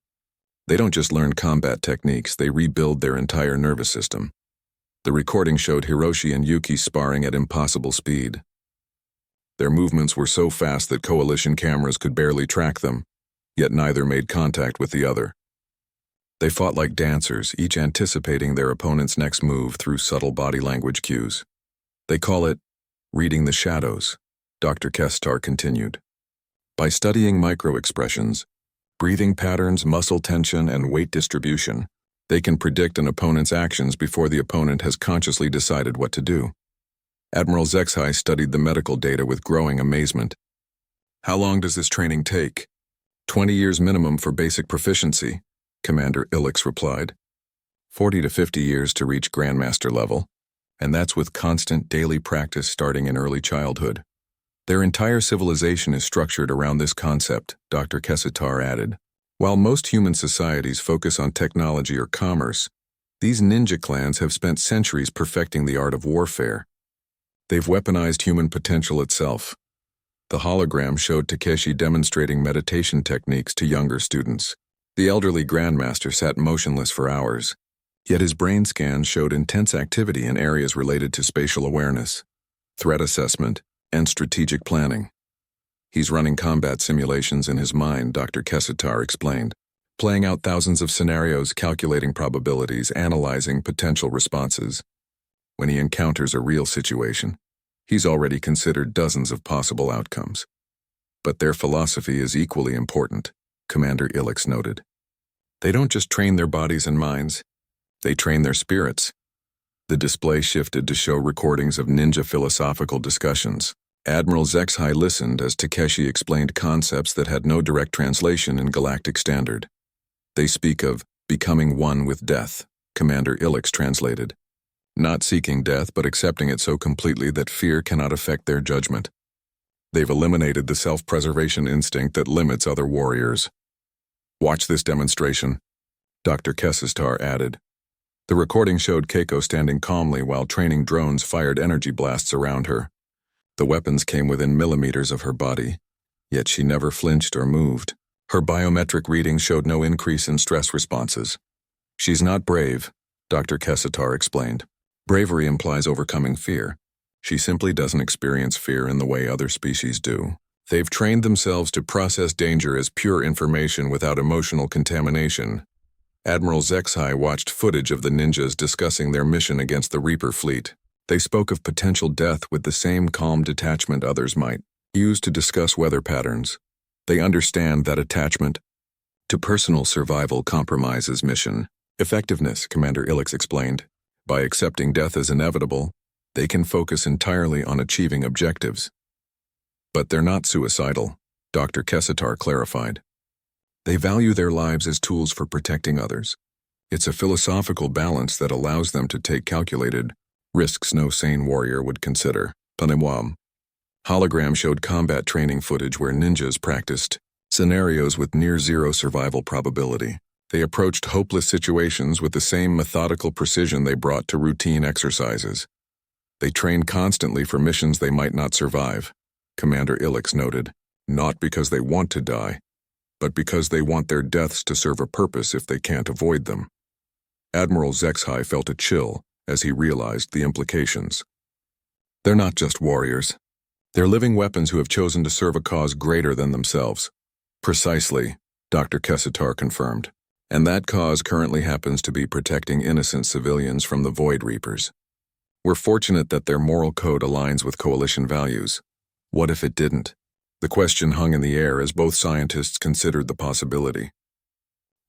They don't just learn combat techniques, they rebuild their entire nervous system." The recording showed Hiroshi and Yuki sparring at impossible speed. Their movements were so fast that coalition cameras could barely track them, yet neither made contact with the other. They fought like dancers, each anticipating their opponent's next move through subtle body language cues. "They call it reading the shadows," Dr. Kestar continued. "By studying micro-expressions, breathing patterns, muscle tension, and weight distribution, they can predict an opponent's actions before the opponent has consciously decided what to do." Admiral Zexhai studied the medical data with growing amazement. "How long does this training take?" 20 years minimum for basic proficiency," Commander Ilix replied. 40 to 50 years to reach Grandmaster level, and that's with constant daily practice starting in early childhood. "Their entire civilization is structured around this concept," Dr. Kessitar added. "While most human societies focus on technology or commerce, these ninja clans have spent centuries perfecting the art of warfare. They've weaponized human potential itself." The hologram showed Takeshi demonstrating meditation techniques to younger students. The elderly Grandmaster sat motionless for hours, yet his brain scans showed intense activity in areas related to spatial awareness, threat assessment, and strategic planning. "He's running combat simulations in his mind," Dr. Kessitar explained, playing out thousands of scenarios, calculating probabilities, analyzing potential responses. When he encounters a real situation, he's already considered dozens of possible outcomes. But their philosophy is equally important. Commander Ilix noted. They don't just train their bodies and minds, they train their spirits. The display shifted to show recordings of ninja philosophical discussions. Admiral Zexhai listened as Takeshi explained concepts that had no direct translation in Galactic Standard. They speak of becoming one with death, Commander Ilix translated. Not seeking death, but accepting it so completely that fear cannot affect their judgment. They've eliminated the self-preservation instinct that limits other warriors. Watch this demonstration, Dr. Kesistar added. The recording showed Keiko standing calmly while training drones fired energy blasts around her. The weapons came within millimeters of her body, yet she never flinched or moved. Her biometric readings showed no increase in stress responses. She's not brave, Dr. Kesitar explained. Bravery implies overcoming fear. She simply doesn't experience fear in the way other species do. They've trained themselves to process danger as pure information without emotional contamination. Admiral Zexhai watched footage of the ninjas discussing their mission against the Reaper fleet. They spoke of potential death with the same calm detachment others might use to discuss weather patterns. They understand that attachment to personal survival compromises mission effectiveness, Commander Ilix explained. By accepting death as inevitable, they can focus entirely on achieving objectives. But they're not suicidal, Dr. Kesitar clarified. They value their lives as tools for protecting others. It's a philosophical balance that allows them to take calculated risks no sane warrior would consider. Panimwam. Hologram showed combat training footage where ninjas practiced scenarios with near-zero survival probability. They approached hopeless situations with the same methodical precision they brought to routine exercises. They trained constantly for missions they might not survive, Commander Ilix noted, not because they want to die, but because they want their deaths to serve a purpose if they can't avoid them. Admiral Zexhai felt a chill as he realized the implications. They're not just warriors. They're living weapons who have chosen to serve a cause greater than themselves. Precisely, Dr. Kesitar confirmed. And that cause currently happens to be protecting innocent civilians from the Void Reapers. We're fortunate that their moral code aligns with Coalition values. What if it didn't? The question hung in the air as both scientists considered the possibility.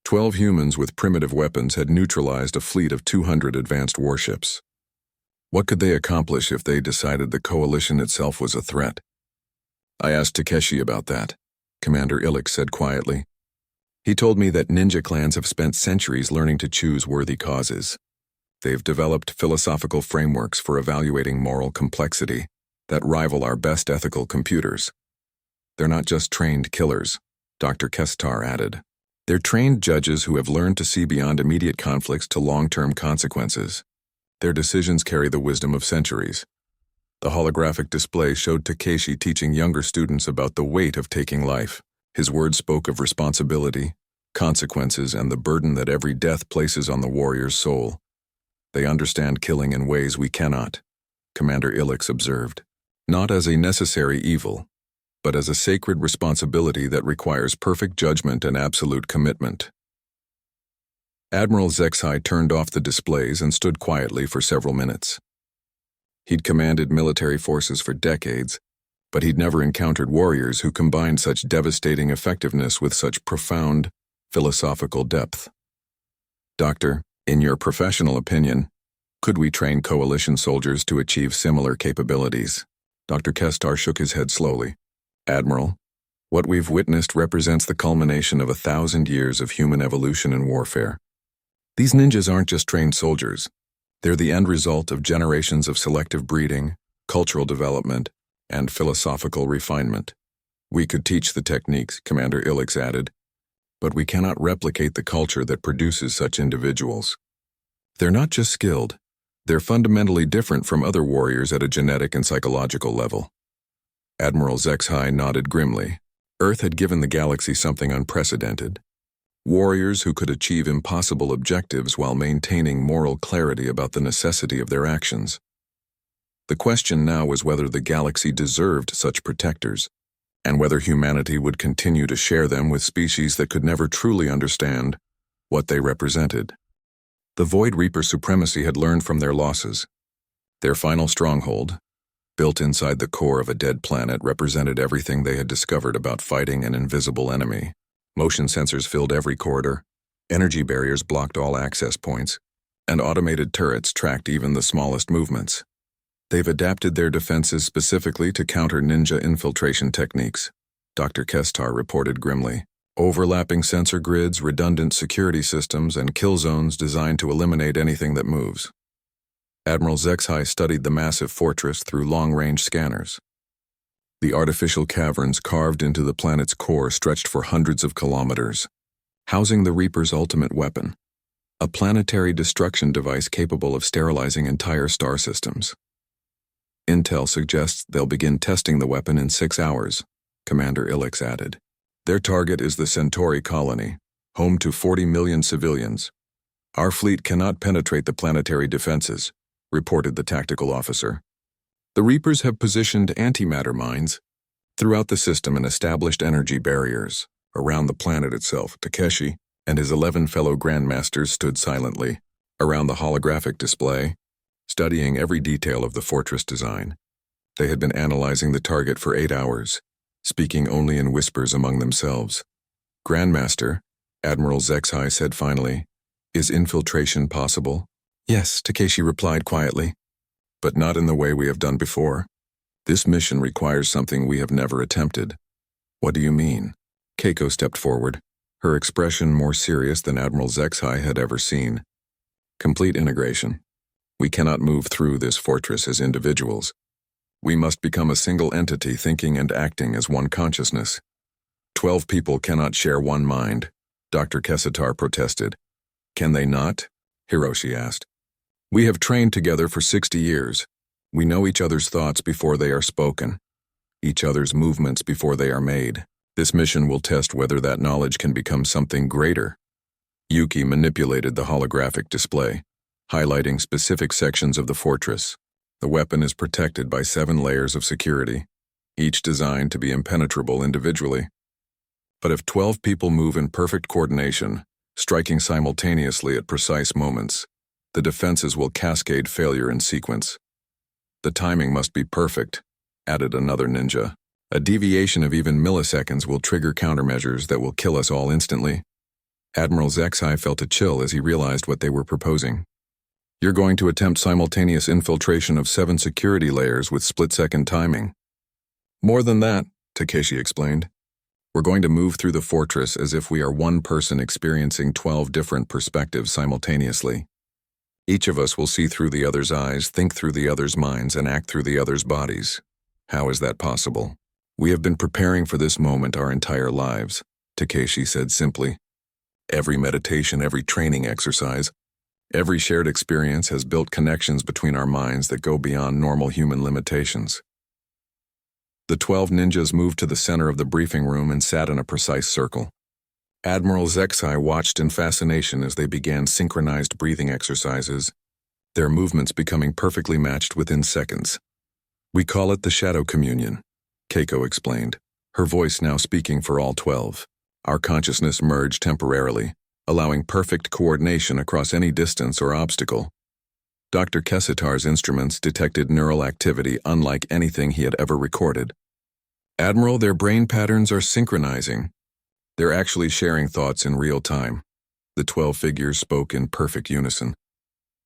12 humans with primitive weapons had neutralized a fleet of 200 advanced warships. What could they accomplish if they decided the Coalition itself was a threat? I asked Takeshi about that, Commander Ilix said quietly. He told me that ninja clans have spent centuries learning to choose worthy causes. They've developed philosophical frameworks for evaluating moral complexity that rival our best ethical computers. They're not just trained killers, Dr. Kestar added. They're trained judges who have learned to see beyond immediate conflicts to long-term consequences. Their decisions carry the wisdom of centuries. The holographic display showed Takeshi teaching younger students about the weight of taking life. His words spoke of responsibility, consequences, and the burden that every death places on the warrior's soul. They understand killing in ways we cannot, Commander Ilix observed. Not as a necessary evil, but as a sacred responsibility that requires perfect judgment and absolute commitment. Admiral Zexhai turned off the displays and stood quietly for several minutes. He'd commanded military forces for decades, but he'd never encountered warriors who combined such devastating effectiveness with such profound philosophical depth. Doctor, in your professional opinion, could we train Coalition soldiers to achieve similar capabilities? Dr. Kestar shook his head slowly. Admiral, what we've witnessed represents the culmination of 1,000 years of human evolution and warfare. These ninjas aren't just trained soldiers. They're the end result of generations of selective breeding, cultural development, and philosophical refinement. We could teach the techniques, Commander Ilix added, but we cannot replicate the culture that produces such individuals. They're not just skilled, they're fundamentally different from other warriors at a genetic and psychological level. Admiral Zexhai nodded grimly. Earth had given the galaxy something unprecedented. Warriors who could achieve impossible objectives while maintaining moral clarity about the necessity of their actions. The question now was whether the galaxy deserved such protectors, and whether humanity would continue to share them with species that could never truly understand what they represented. The Void Reaper supremacy had learned from their losses. Their final stronghold, built inside the core of a dead planet, represented everything they had discovered about fighting an invisible enemy. Motion sensors filled every corridor, energy barriers blocked all access points, and automated turrets tracked even the smallest movements. They've adapted their defenses specifically to counter ninja infiltration techniques, Dr. Kestar reported grimly. Overlapping sensor grids, redundant security systems, and kill zones designed to eliminate anything that moves. Admiral Zexhai studied the massive fortress through long-range scanners. The artificial caverns carved into the planet's core stretched for hundreds of kilometers, housing the Reaper's ultimate weapon, a planetary destruction device capable of sterilizing entire star systems. Intel suggests they'll begin testing the weapon in 6 hours, Commander Ilix added. Their target is the Centauri colony, home to 40 million civilians. Our fleet cannot penetrate the planetary defenses, reported the tactical officer. The Reapers have positioned antimatter mines throughout the system and established energy barriers around the planet itself. Takeshi and his 11 fellow Grandmasters stood silently around the holographic display, studying every detail of the fortress design. They had been analyzing the target for 8 hours, speaking only in whispers among themselves. Grandmaster, Admiral Zexhai said finally, "Is infiltration possible?" "Yes," Takeshi replied quietly, "but not in the way we have done before. This mission requires something we have never attempted." "What do you mean?" Keiko stepped forward, her expression more serious than Admiral Zexhai had ever seen. "Complete integration. We cannot move through this fortress as individuals. We must become a single entity thinking and acting as one consciousness. 12 people cannot share one mind," Dr. Kessitar protested. "Can they not?" Hiroshi asked. "We have trained together for 60 years. We know each other's thoughts before they are spoken, each other's movements before they are made. This mission will test whether that knowledge can become something greater." Yuki manipulated the holographic display, highlighting specific sections of the fortress. The weapon is protected by 7 layers of security, each designed to be impenetrable individually. But if 12 people move in perfect coordination, striking simultaneously at precise moments, the defenses will cascade failure in sequence. "The timing must be perfect," added another ninja. "A deviation of even milliseconds will trigger countermeasures that will kill us all instantly." Admiral Zexhai felt a chill as he realized what they were proposing. "You're going to attempt simultaneous infiltration of 7 security layers with split-second timing." "More than that," Takeshi explained. "We're going to move through the fortress as if we are one person experiencing 12 different perspectives simultaneously. Each of us will see through the other's eyes, think through the other's minds, and act through the other's bodies. How is that possible?" "We have been preparing for this moment our entire lives," Takeshi said simply. "Every meditation, every training exercise, every shared experience has built connections between our minds that go beyond normal human limitations." The 12 ninjas moved to the center of the briefing room and sat in a precise circle. Admiral Zexhai watched in fascination as they began synchronized breathing exercises, their movements becoming perfectly matched within seconds. "We call it the Shadow Communion," Keiko explained, her voice now speaking for all 12. "Our consciousness merged temporarily, allowing perfect coordination across any distance or obstacle." Dr. Kessitar's instruments detected neural activity unlike anything he had ever recorded. "Admiral, their brain patterns are synchronizing. They're actually sharing thoughts in real time." The 12 figures spoke in perfect unison.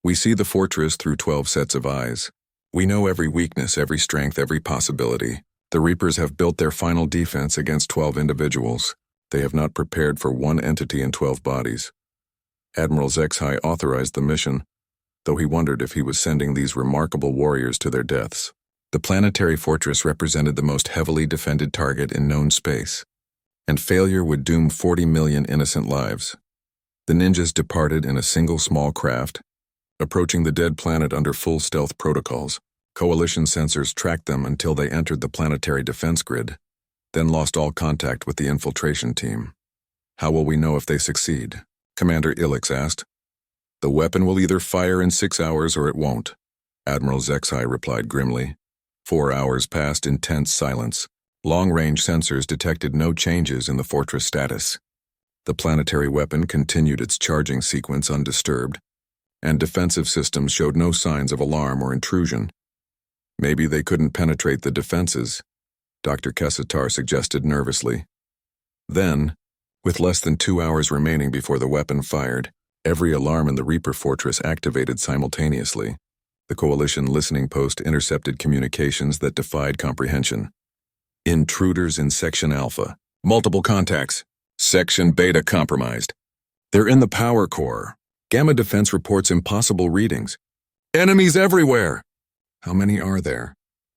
"We see the fortress through 12 sets of eyes. We know every weakness, every strength, every possibility. The Reapers have built their final defense against 12 individuals. They have not prepared for one entity in 12 bodies." Admiral Zexhai authorized the mission, though he wondered if he was sending these remarkable warriors to their deaths. The planetary fortress represented the most heavily defended target in known space, and failure would doom 40 million innocent lives. The ninjas departed in a single small craft, approaching the dead planet under full stealth protocols. Coalition sensors tracked them until they entered the planetary defense grid, then lost all contact with the infiltration team. "How will we know if they succeed?" Commander Ilix asked. "The weapon will either fire in 6 hours or it won't," Admiral Zexhai replied grimly. 4 hours passed in tense silence. Long-range sensors detected no changes in the fortress status. The planetary weapon continued its charging sequence undisturbed, and defensive systems showed no signs of alarm or intrusion. "Maybe they couldn't penetrate the defenses," Dr. Kessitar suggested nervously. Then, With less than 2 hours remaining before the weapon fired, every alarm in the Reaper Fortress activated simultaneously. The Coalition listening post intercepted communications that defied comprehension. Intruders in Section Alpha. Multiple contacts. Section Beta compromised. They're in the power core. Gamma Defense reports impossible readings. Enemies everywhere! How many are there?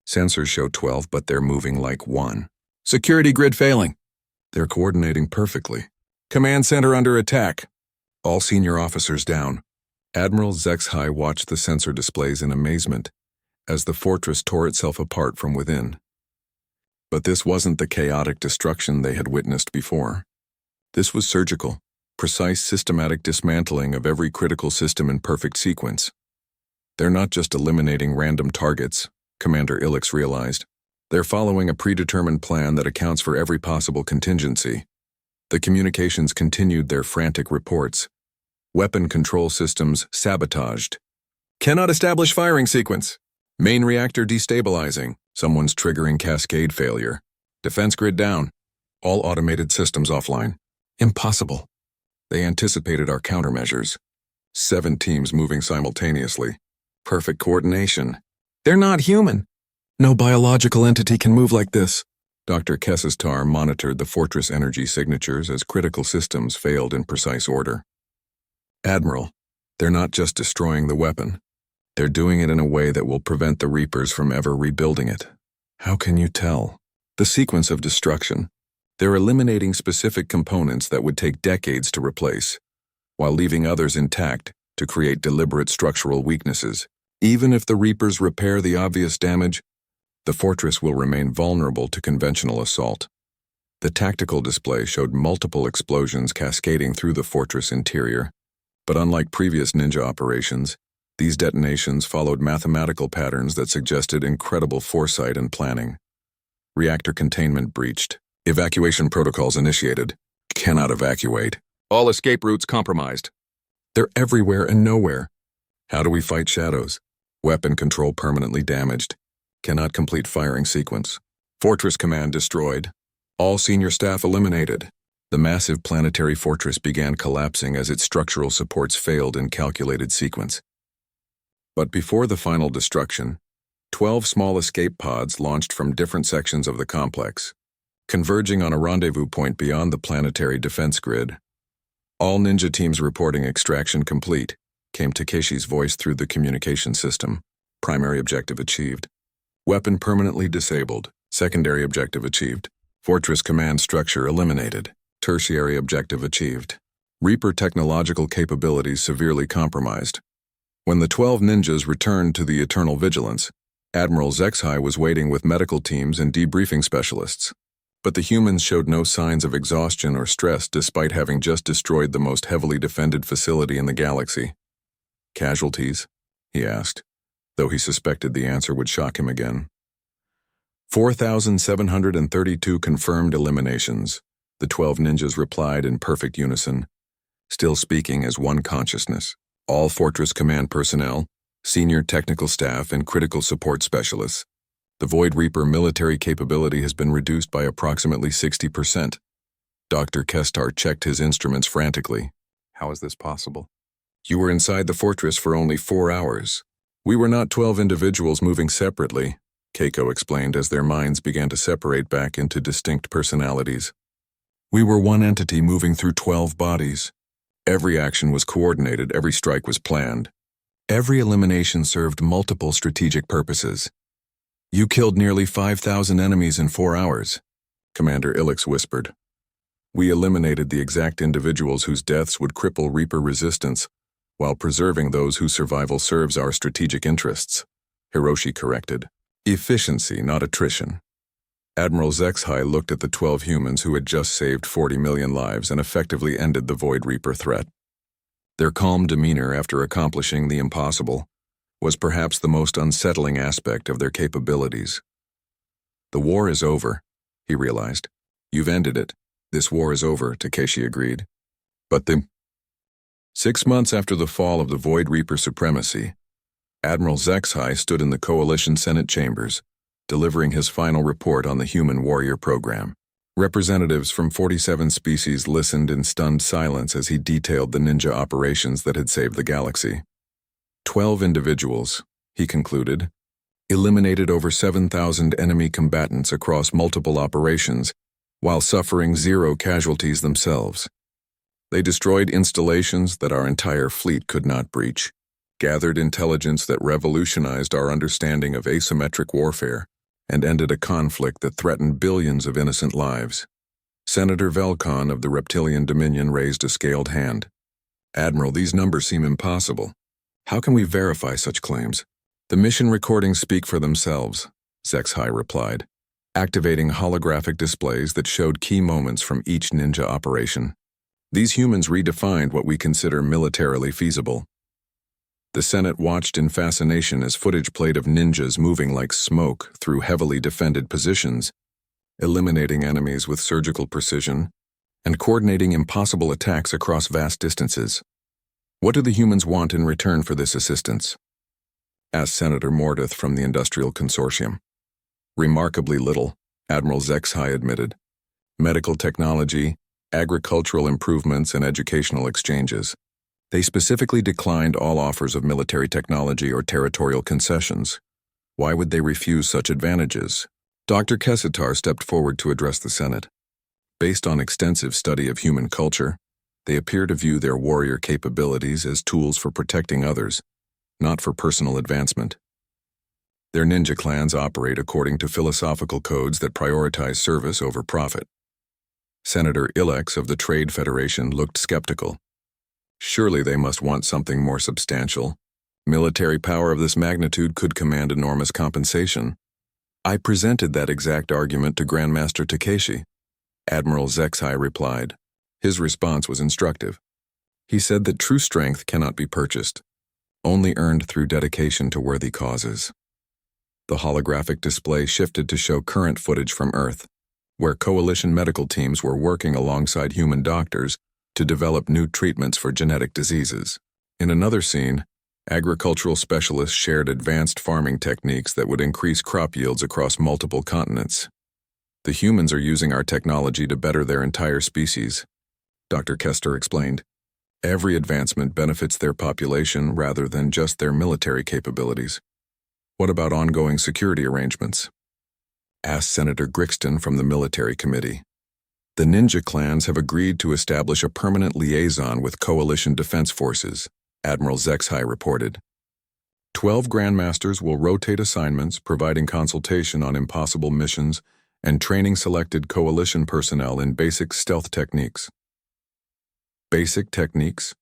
Sensors show 12, but they're moving like one. Security grid failing. They're coordinating perfectly. Command center under attack. All senior officers down. Admiral Zexhai watched the sensor displays in amazement as the fortress tore itself apart from within. But this wasn't the chaotic destruction they had witnessed before. This was surgical, precise systematic dismantling of every critical system in perfect sequence. They're not just eliminating random targets, Commander Ilix realized. They're following a predetermined plan that accounts for every possible contingency. The communications continued their frantic reports. Weapon control systems sabotaged. Cannot establish firing sequence. Main reactor destabilizing. Someone's triggering cascade failure. Defense grid down. All automated systems offline. Impossible. They anticipated our countermeasures. 7 teams moving simultaneously. Perfect coordination. They're not human. No biological entity can move like this. Dr. Kessistar monitored the fortress energy signatures as critical systems failed in precise order. Admiral, they're not just destroying the weapon. They're doing it in a way that will prevent the Reapers from ever rebuilding it. How can you tell? The sequence of destruction. They're eliminating specific components that would take decades to replace, while leaving others intact to create deliberate structural weaknesses. Even if the Reapers repair the obvious damage, the fortress will remain vulnerable to conventional assault. The tactical display showed multiple explosions cascading through the fortress interior, but unlike previous ninja operations, these detonations followed mathematical patterns that suggested incredible foresight and planning. Reactor containment breached. Evacuation protocols initiated. Cannot evacuate. All escape routes compromised. They're everywhere and nowhere. How do we fight shadows? Weapon control permanently damaged. Cannot complete firing sequence. Fortress command destroyed. All senior staff eliminated. The massive planetary fortress began collapsing as its structural supports failed in calculated sequence. But before the final destruction, 12 small escape pods launched from different sections of the complex, converging on a rendezvous point beyond the planetary defense grid. All ninja teams reporting extraction complete, came Takeshi's voice through the communication system. Primary objective achieved. Weapon permanently disabled. Secondary objective achieved. Fortress command structure eliminated. Tertiary objective achieved. Reaper technological capabilities severely compromised. When the 12 ninjas returned to the Eternal Vigilance, Admiral Zexhai was waiting with medical teams and debriefing specialists. But the humans showed no signs of exhaustion or stress despite having just destroyed the most heavily defended facility in the galaxy. Casualties? He asked, though he suspected the answer would shock him again. 4,732 confirmed eliminations, the 12 ninjas replied in perfect unison, still speaking as one consciousness. All Fortress Command personnel, senior technical staff, and critical support specialists. The Void Reaper military capability has been reduced by approximately 60%. Dr. Kestar checked his instruments frantically. How is this possible? You were inside the fortress for only 4 hours. We were not 12 individuals moving separately, Keiko explained as their minds began to separate back into distinct personalities. We were one entity moving through 12 bodies. Every action was coordinated, every strike was planned. Every elimination served multiple strategic purposes. You killed nearly 5,000 enemies in 4 hours, Commander Ilix whispered. We eliminated the exact individuals whose deaths would cripple Reaper resistance, while preserving those whose survival serves our strategic interests, Hiroshi corrected. Efficiency, not attrition. Admiral Zexhai looked at the 12 humans who had just saved 40 million lives and effectively ended the Void Reaper threat. Their calm demeanor after accomplishing the impossible was perhaps the most unsettling aspect of their capabilities. The war is over, he realized. You've ended it. This war is over, Takeshi agreed. But 6 months after the fall of the Void Reaper supremacy, Admiral Zexhai stood in the Coalition Senate chambers, delivering his final report on the Human Warrior program. Representatives from 47 species listened in stunned silence as he detailed the ninja operations that had saved the galaxy. 12 individuals, he concluded, eliminated over 7,000 enemy combatants across multiple operations while suffering 0 casualties themselves. They destroyed installations that our entire fleet could not breach, gathered intelligence that revolutionized our understanding of asymmetric warfare, and ended a conflict that threatened billions of innocent lives. Senator Velcon of the Reptilian Dominion raised a scaled hand. Admiral, these numbers seem impossible. How can we verify such claims? The mission recordings speak for themselves, HFY replied, activating holographic displays that showed key moments from each ninja operation. These humans redefined what we consider militarily feasible. The Senate watched in fascination as footage played of ninjas moving like smoke through heavily defended positions, eliminating enemies with surgical precision, and coordinating impossible attacks across vast distances. What do the humans want in return for this assistance? Asked Senator Mordeth from the Industrial Consortium. Remarkably little, Admiral HFY admitted. Medical technology, agricultural improvements, and educational exchanges. They specifically declined all offers of military technology or territorial concessions. Why would they refuse such advantages? Dr. Kessitar stepped forward to address the Senate. Based on extensive study of human culture, they appear to view their warrior capabilities as tools for protecting others, not for personal advancement. Their ninja clans operate according to philosophical codes that prioritize service over profit. Senator Ilex of the Trade Federation looked skeptical. Surely they must want something more substantial. Military power of this magnitude could command enormous compensation. I presented that exact argument to Grandmaster Takeshi. Admiral HFY replied. His response was instructive. He said that true strength cannot be purchased, only earned through dedication to worthy causes. The holographic display shifted to show current footage from Earth, where coalition medical teams were working alongside human doctors to develop new treatments for genetic diseases. In another scene, agricultural specialists shared advanced farming techniques that would increase crop yields across multiple continents. The humans are using our technology to better their entire species, Dr. Kester explained. Every advancement benefits their population rather than just their military capabilities. What about ongoing security arrangements? Asked Senator Grixton from the Military Committee. The ninja clans have agreed to establish a permanent liaison with coalition defense forces, Admiral HFY reported. 12 Grandmasters will rotate assignments, providing consultation on impossible missions and training selected coalition personnel in basic stealth techniques. Basic techniques?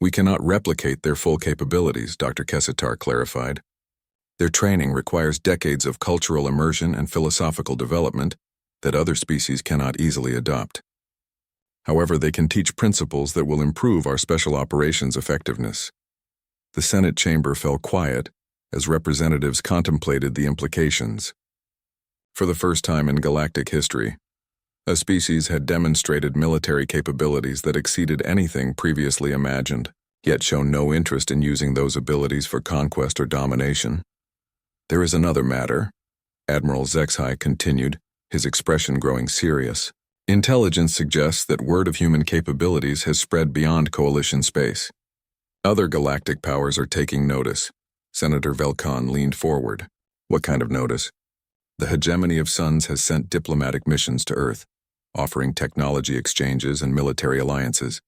We cannot replicate their full capabilities, Dr. Kessitar clarified. Their training requires decades of cultural immersion and philosophical development that other species cannot easily adopt. However, they can teach principles that will improve our special operations effectiveness. The Senate chamber fell quiet as representatives contemplated the implications. For the first time in galactic history, a species had demonstrated military capabilities that exceeded anything previously imagined, yet shown no interest in using those abilities for conquest or domination. There is another matter, Admiral HFY continued, his expression growing serious. Intelligence suggests that word of human capabilities has spread beyond coalition space. Other galactic powers are taking notice. Senator Velcon leaned forward. What kind of notice? The hegemony of suns has sent diplomatic missions to Earth, offering technology exchanges and military alliances.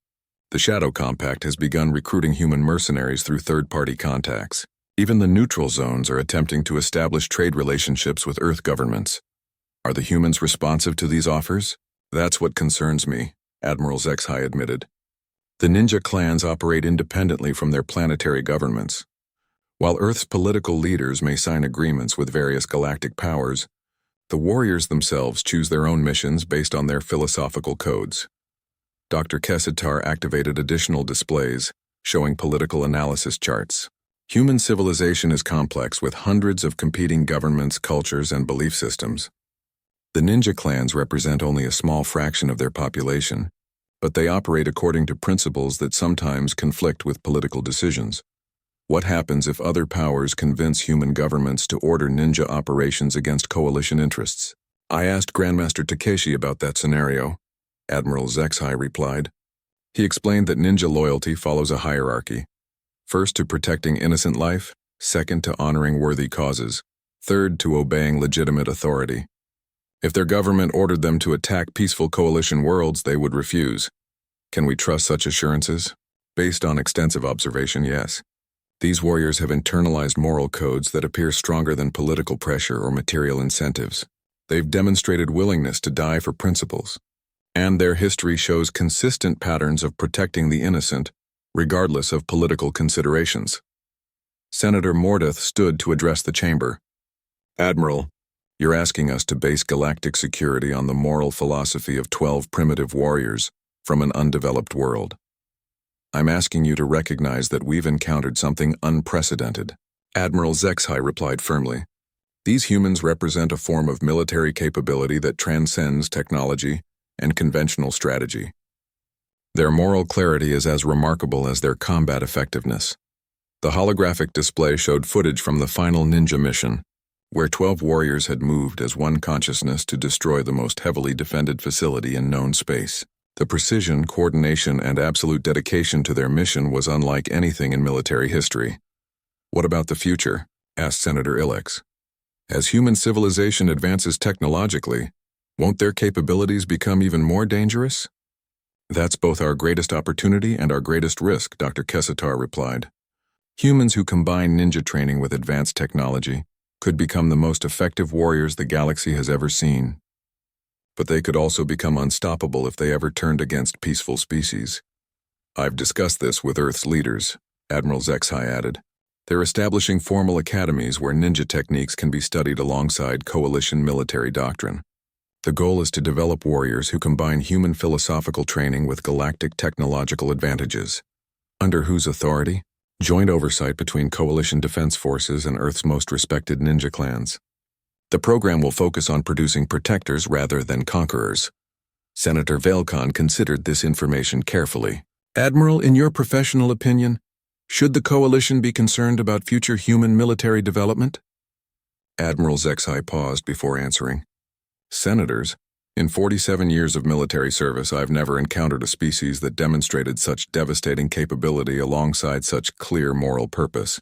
The Shadow Compact has begun recruiting human mercenaries through third-party contacts. Even the neutral zones are attempting to establish trade relationships with Earth governments. Are the humans responsive to these offers? That's what concerns me, Admiral HFY admitted. The ninja clans operate independently from their planetary governments. While Earth's political leaders may sign agreements with various galactic powers, the warriors themselves choose their own missions based on their philosophical codes. Dr. Kessitar activated additional displays, showing political analysis charts. Human civilization is complex with hundreds of competing governments, cultures, and belief systems. The ninja clans represent only a small fraction of their population, but they operate according to principles that sometimes conflict with political decisions. What happens if other powers convince human governments to order ninja operations against coalition interests? I asked Grandmaster Takeshi about that scenario, Admiral Zexai replied. He explained that ninja loyalty follows a hierarchy. First to protecting innocent life, second to honoring worthy causes, third to obeying legitimate authority. If their government ordered them to attack peaceful coalition worlds, they would refuse. Can we trust such assurances? Based on extensive observation, yes. These warriors have internalized moral codes that appear stronger than political pressure or material incentives. They've demonstrated willingness to die for principles. And their history shows consistent patterns of protecting the innocent, regardless of political considerations. Senator Mordaunt stood to address the chamber. Admiral, you're asking us to base galactic security on the moral philosophy of 12 primitive warriors from an undeveloped world. I'm asking you to recognize that we've encountered something unprecedented. Admiral Zexai replied firmly. These humans represent a form of military capability that transcends technology and conventional strategy. Their moral clarity is as remarkable as their combat effectiveness. The holographic display showed footage from the final ninja mission, where 12 warriors had moved as one consciousness to destroy the most heavily defended facility in known space. The precision, coordination, and absolute dedication to their mission was unlike anything in military history. What about the future? Asked Senator Ilex. As human civilization advances technologically, won't their capabilities become even more dangerous? That's both our greatest opportunity and our greatest risk, Dr. Kessitar replied. Humans who combine ninja training with advanced technology could become the most effective warriors the galaxy has ever seen. But they could also become unstoppable if they ever turned against peaceful species. I've discussed this with Earth's leaders, Admiral Zexai added. They're establishing formal academies where ninja techniques can be studied alongside coalition military doctrine. The goal is to develop warriors who combine human philosophical training with galactic technological advantages. Under whose authority? Joint oversight between coalition defense forces and Earth's most respected ninja clans. The program will focus on producing protectors rather than conquerors. Senator Velcon considered this information carefully. Admiral, in your professional opinion, should the coalition be concerned about future human military development? Admiral Zexai paused before answering. Senators, in 47 years of military service, I've never encountered a species that demonstrated such devastating capability alongside such clear moral purpose.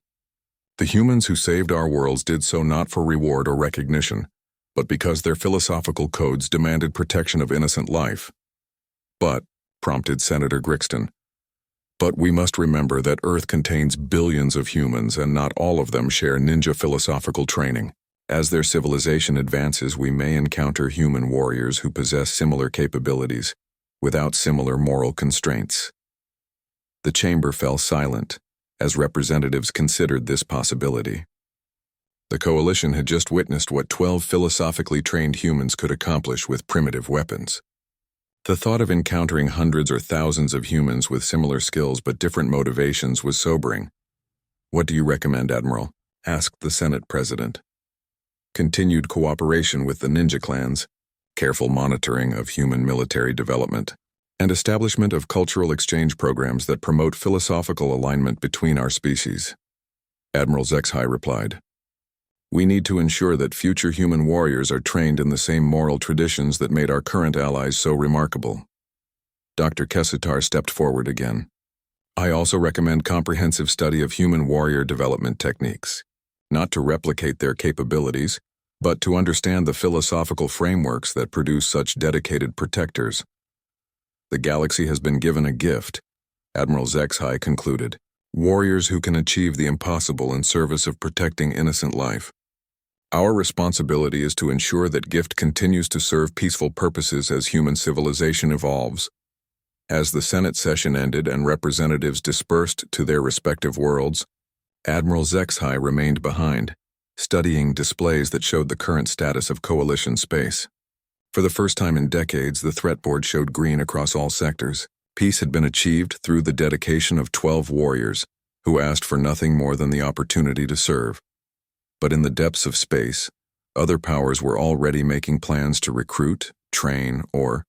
The humans who saved our worlds did so not for reward or recognition, but because their philosophical codes demanded protection of innocent life. But, prompted Senator Grixton, but we must remember that Earth contains billions of humans and not all of them share ninja philosophical training. As their civilization advances, we may encounter human warriors who possess similar capabilities, without similar moral constraints. The chamber fell silent, as representatives considered this possibility. The coalition had just witnessed what 12 philosophically trained humans could accomplish with primitive weapons. The thought of encountering hundreds or thousands of humans with similar skills but different motivations was sobering. What do you recommend, Admiral? Asked the Senate President. Continued cooperation with the ninja clans, careful monitoring of human military development, and establishment of cultural exchange programs that promote philosophical alignment between our species. Admiral Zexai replied. We need to ensure that future human warriors are trained in the same moral traditions that made our current allies so remarkable. Dr. Kessitar stepped forward again. I also recommend comprehensive study of human warrior development techniques, not to replicate their capabilities, but to understand the philosophical frameworks that produce such dedicated protectors. The galaxy has been given a gift, Admiral Zexai concluded, warriors who can achieve the impossible in service of protecting innocent life. Our responsibility is to ensure that gift continues to serve peaceful purposes as human civilization evolves. As the Senate session ended and representatives dispersed to their respective worlds, Admiral Zexai remained behind, studying displays that showed the current status of coalition space. For the first time in decades, the threat board showed green across all sectors. Peace had been achieved through the dedication of 12 warriors, who asked for nothing more than the opportunity to serve. But in the depths of space, other powers were already making plans to recruit, train, or